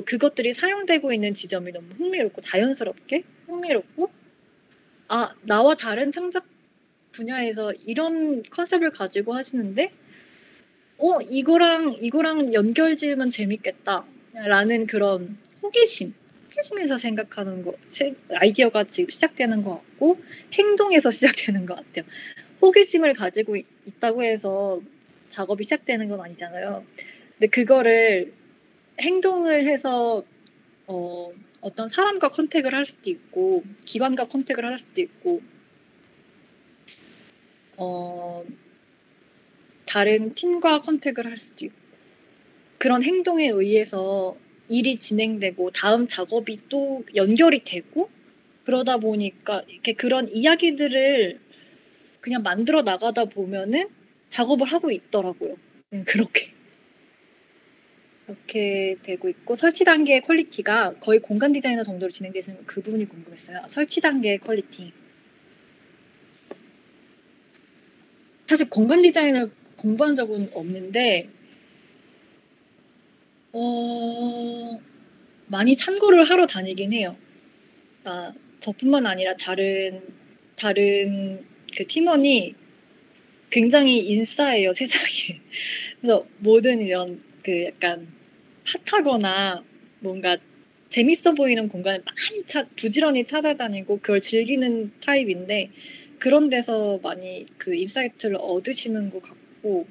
그것들이 사용되고 있는 지점이 너무 흥미롭고 자연스럽게 흥미롭고 '아 나와 다른 창작 분야에서 이런 컨셉을 가지고 하시는데 이거랑 연결 지으면 재밌겠다.'라는 그런 호기심에서 생각하는 거 아이디어가 지금 시작되는 것 같고 행동에서 시작되는 것 같아요. 호기심을 가지고 있다고 해서 작업이 시작되는 건 아니잖아요. 근데 그거를 행동을 해서 어떤 사람과 컨택을 할 수도 있고 기관과 컨택을 할 수도 있고 어 다른 팀과 컨택을 할 수도 있고 그런 행동에 의해서 일이 진행되고 다음 작업이 또 연결이 되고 그러다 보니까 이렇게 그런 이야기들을 그냥 만들어 나가다 보면은 작업을 하고 있더라고요. 그렇게 되고 있고 설치 단계의 퀄리티가 거의 공간 디자이너 정도로 진행되시는 그 부분이 궁금했어요. 설치 단계의 퀄리티. 사실 공간 디자인을 공부한 적은 없는데 많이 참고를 하러 다니긴 해요. 저뿐만 아니라 다른 그 팀원이 굉장히 인싸예요, 세상에. 그래서 모든 이런 그 약간 핫하거나 뭔가 재밌어 보이는 공간을 많이 부지런히 찾아다니고 그걸 즐기는 타입인데 그런 데서 많이 그 인사이트를 얻으시는 것 같고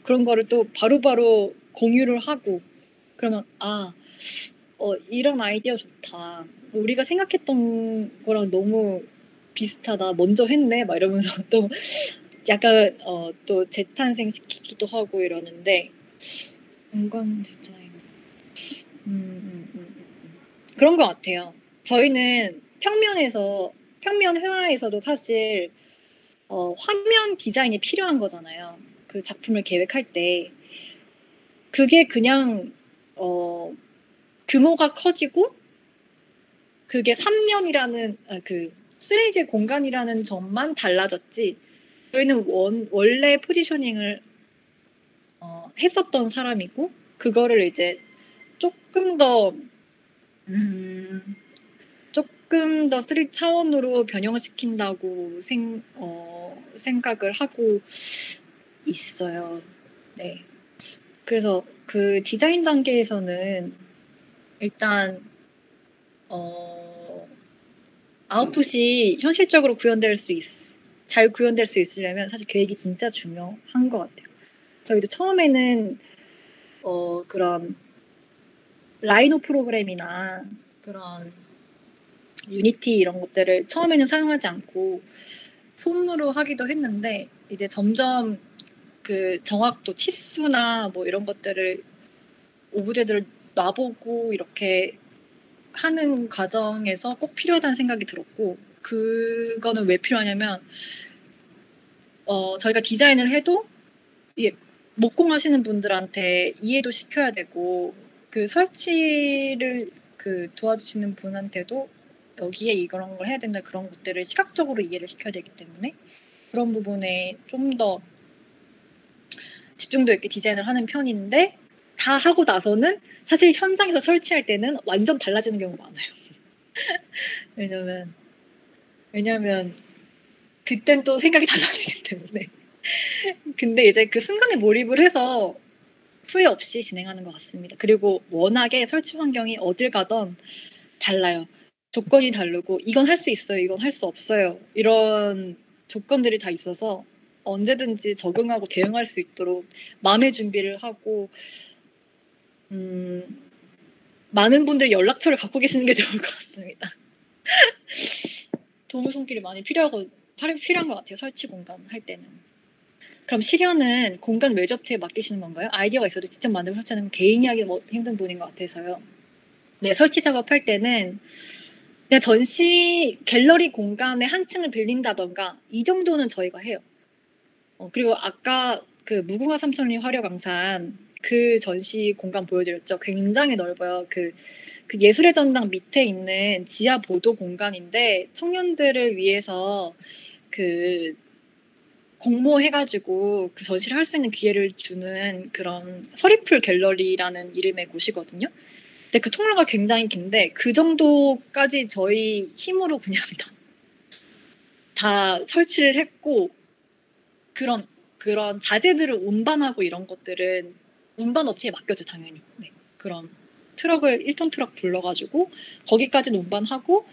그런 거를 또 바로바로 공유를 하고 그러면 '아 이런 아이디어 좋다. 우리가 생각했던 거랑 너무 비슷하다. 먼저 했네.' 막 이러면서 또 약간 또 재탄생시키기도 하고 이러는데 공간 디자인 그런 것 같아요. 저희는 평면 회화에서도 사실 화면 디자인이 필요한 거잖아요. 그 작품을 계획할 때. 그게 그냥 규모가 커지고 그게 3면이라는 그 3D 공간이라는 점만 달라졌지 저희는 원래 포지셔닝을 했었던 사람이고 그거를 이제 쪼끔 더 3 차원으로 변형을 시킨다고 생각을 하고 있어요. 네. 그래서 그 디자인 단계에서는 일단 어 아웃풋이 현실적으로 잘 구현될 수 있으려면 사실 계획이 진짜 중요한 것 같아요. 저희도 처음에는 그런 라이노 프로그램이나 그런 유니티 이런 것들을 처음에는 사용하지 않고 손으로 하기도 했는데 이제 점점 그 정확도 치수나 뭐 이런 것들을 오브제들을 놔 보고 이렇게 하는 과정에서 꼭 필요하다는 생각이 들었고 그거는 왜 필요하냐면 저희가 디자인을 해도 이게 목공하시는 분들한테 이해도 시켜야 되고 그 설치를 도와주시는 분한테도 여기에 이런 걸 해야 된다 그런 것들을 시각적으로 이해를 시켜야 되기 때문에 그런 부분에 좀 더 집중도 있게 디자인을 하는 편인데 다 하고 나서는 사실 현장에서 설치할 때는 완전 달라지는 경우가 많아요. 왜냐면 그땐 또 생각이 달라지기 때문에. 근데 이제 그 순간에 몰입을 해서 후회 없이 진행하는 것 같습니다. 그리고 워낙에 설치 환경이 어딜 가던 달라요. 조건이 다르고 이건 할 수 있어요. 이건 할 수 없어요. 이런 조건들이 다 있어서 언제든지 적응하고 대응할 수 있도록 마음의 준비를 하고 많은 분들이 연락처를 갖고 계시는 게 좋을 것 같습니다. 도구 손길이 많이 필요한 것 같아요. 설치 공간 할 때는. 그럼 실현은 공간 외접트에 맡기시는 건가요? 아이디어가 있어도 직접 만들고 설치하는 건 개인이 하기 힘든 부분인 것 같아서요. 네, 설치 작업할 때는 그냥 전시 갤러리 공간의 한 층을 빌린다던가 이 정도는 저희가 해요. 그리고 아까 그 무궁화 삼천리 화려광산 그 전시 공간 보여드렸죠. 굉장히 넓어요. 그 예술의 전당 밑에 있는 지하 보도 공간인데 청년들을 위해서 그 공모해가지고 그 전시를 할 수 있는 기회를 주는 그런 서리풀 갤러리라는 이름의 곳이거든요. 근데 그 통로가 굉장히 긴데 그 정도까지 저희 힘으로 그냥 다 설치를 했고 그런 자재들을 운반하고 이런 것들은 운반 업체에 맡겼죠, 당연히. 네. 그런 트럭을 1톤 트럭 불러가지고 거기까지는 운반하고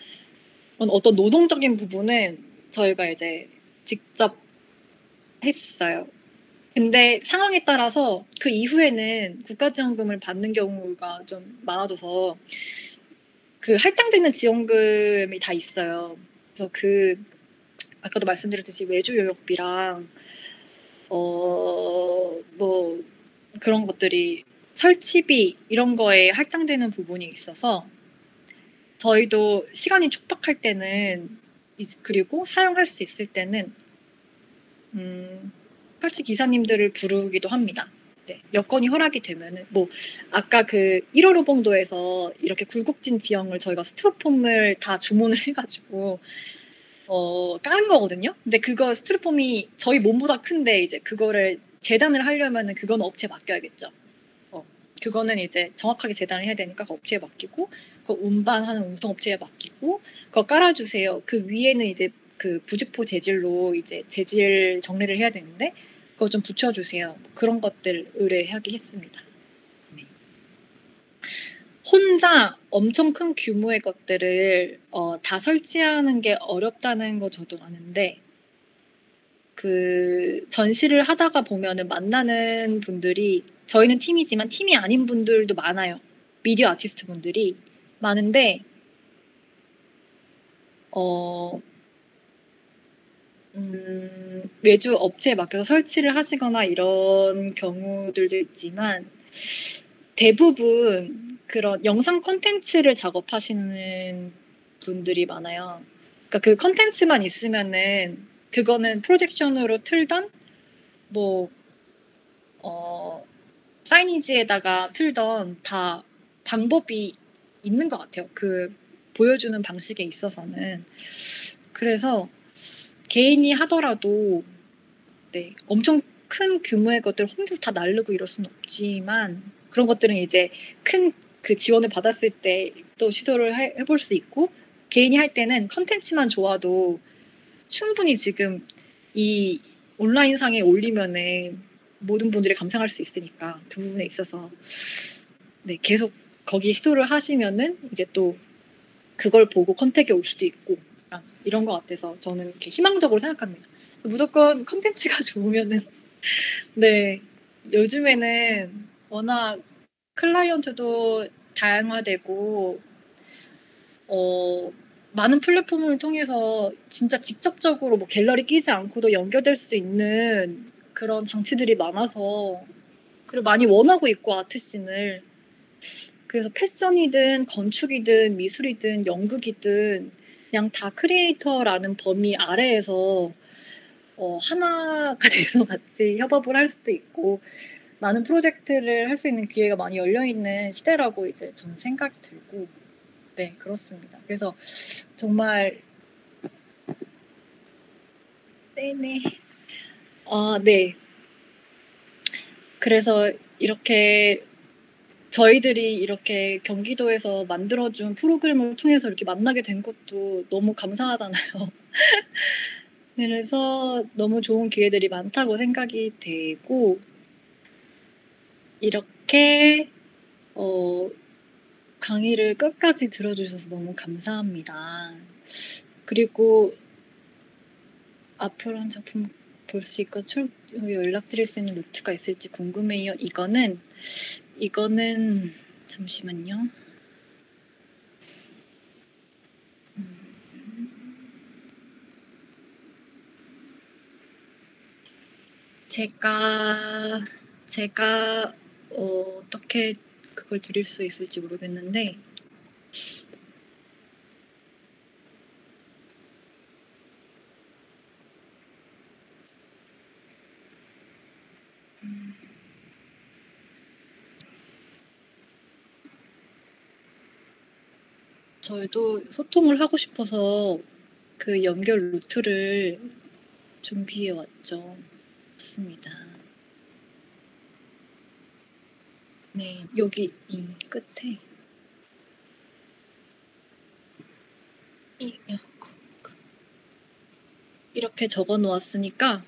어떤 노동적인 부분은 저희가 이제 직접 했어요. 근데 상황에 따라서 그 이후에는 국가지원금을 받는 경우가 좀 많아져서 그 할당되는 지원금이 다 있어요. 그래서 아까도 말씀드렸듯이 외주 요역비랑 뭐 그런 것들이 설치비 이런 거에 할당되는 부분이 있어서 저희도 시간이 촉박할 때는 그리고 사용할 수 있을 때는 설치 기사님들을 부르기도 합니다. 네, 여건이 허락이 되면은 아까 그 1호 로봉도에서 이렇게 굴곡진 지형을 저희가 스티로폼을 다 주문을 해가지고 까는 거거든요. 근데 그거 스티로폼이 저희 몸보다 큰데 이제 그거를 재단을 하려면은 그건 업체에 맡겨야겠죠. 그거는 이제 정확하게 재단을 해야 되니까 그 업체에 맡기고 그 운반하는 운송업체에 맡기고 그거 깔아주세요. 그 위에는 이제 그 부직포 재질로 이제 재질 정리를 해야 되는데 그거 좀 붙여주세요. 그런 것들 의뢰하게 했습니다. 네. 혼자 엄청 큰 규모의 것들을 다 설치하는 게 어렵다는 거 저도 아는데 그 전시를 하다가 보면은 만나는 분들이 저희는 팀이지만 팀이 아닌 분들도 많아요. 미디어 아티스트 분들이 많은데 외주 업체에 맡겨서 설치를 하시거나 이런 경우들도 있지만 대부분 그런 영상 콘텐츠를 작업하시는 분들이 많아요. 그러니까 그 콘텐츠만 있으면은 그거는 프로젝션으로 틀던 사이니지에다가 틀던 다 방법이 있는 것 같아요. 그 보여주는 방식에 있어서는. 그래서 개인이 하더라도 네, 엄청 큰 규모의 것들을 혼자서 다 나르고 이럴 수는 없지만 그런 것들은 이제 큰 그 지원을 받았을 때 또 시도를 해볼 수 있고 개인이 할 때는 컨텐츠만 좋아도 충분히 지금 이 온라인상에 올리면은 모든 분들이 감상할 수 있으니까 그 부분에 있어서 네, 계속 거기에 시도를 하시면은 이제 또 그걸 보고 컨택이 올 수도 있고 이런 것 같아서 저는 이렇게 희망적으로 생각합니다. 무조건 컨텐츠가 좋으면은 네, 요즘에는 워낙 클라이언트도 다양화되고 많은 플랫폼을 통해서 진짜 직접적으로 갤러리 끼지 않고도 연결될 수 있는 그런 장치들이 많아서 그리고 많이 원하고 있고 아트씬을 그래서 패션이든 건축이든 미술이든 연극이든 그냥 다 크리에이터라는 범위 아래에서 하나가 돼서 같이 협업을 할 수도 있고 많은 프로젝트를 할 수 있는 기회가 많이 열려 있는 시대라고 이제 저는 생각이 들고 네 그렇습니다. 그래서 정말 네네. 아 네. 그래서 이렇게 저희들이 이렇게 경기도에서 만들어 준 프로그램을 통해서 이렇게 만나게 된 것도 너무 감사하잖아요. 그래서 너무 좋은 기회들이 많다고 생각이 되고 이렇게 어 강의를 끝까지 들어 주셔서 너무 감사합니다. 그리고 앞으로 한 작품 볼 수 있고 연락드릴 수 있는 루트가 있을지 궁금해요. 이거는 잠시만요. 제가 어떻게 그걸 드릴 수 있을지 모르겠는데 저희도 소통을 하고 싶어서 그 연결 루트를 준비해 왔죠. 맞습니다. 네, 여기 이 끝에 이렇게 적어 놓았으니까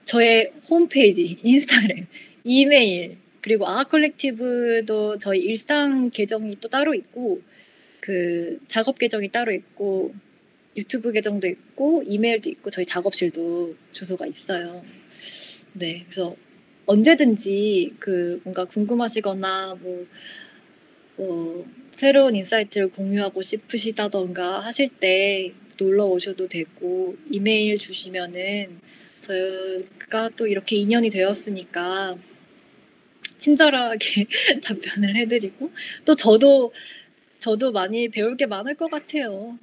저의 홈페이지, 인스타그램, 이메일 그리고 아collective 저희 일상 계정이 또 따로 있고 그 작업 계정이 따로 있고 유튜브 계정도 있고 이메일도 있고 저희 작업실도 주소가 있어요. 네, 그래서 언제든지 그 뭔가 궁금하시거나 새로운 인사이트를 공유하고 싶으시다던가 하실 때 놀러 오셔도 되고 이메일 주시면은 저희가 또 이렇게 인연이 되었으니까 친절하게 답변을 해드리고 또 저도 많이 배울 게 많을 것 같아요.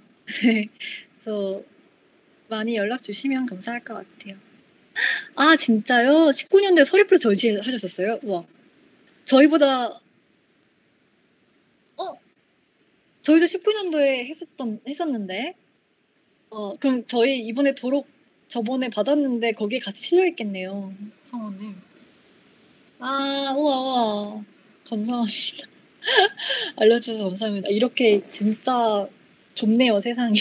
그래서 많이 연락 주시면 감사할 것 같아요. 아 진짜요? 19년도에 서리프레스 전시하셨었어요? 와. 저희보다 저희도 19년도에 했었는데 그럼 저희 이번에 도록 저번에 받았는데 거기에 같이 실려 있겠네요, 성원을. 아 우와, 우와. 감사합니다. 알려주셔서 감사합니다. 이렇게 진짜 좁네요, 세상이.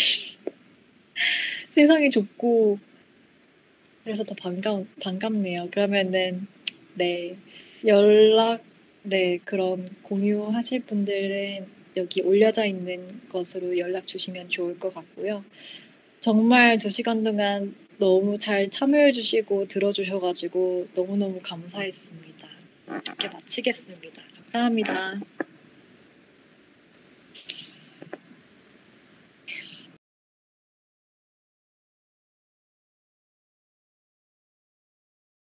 세상이 좁고 그래서 더 반갑네요. 그러면은 네 그런 공유하실 분들은 여기 올려져 있는 것으로 연락 주시면 좋을 것 같고요. 정말 2시간 동안 너무 잘 참여해 주시고 들어 주셔 가지고 너무너무 감사했습니다. 이렇게 마치겠습니다. 감사합니다.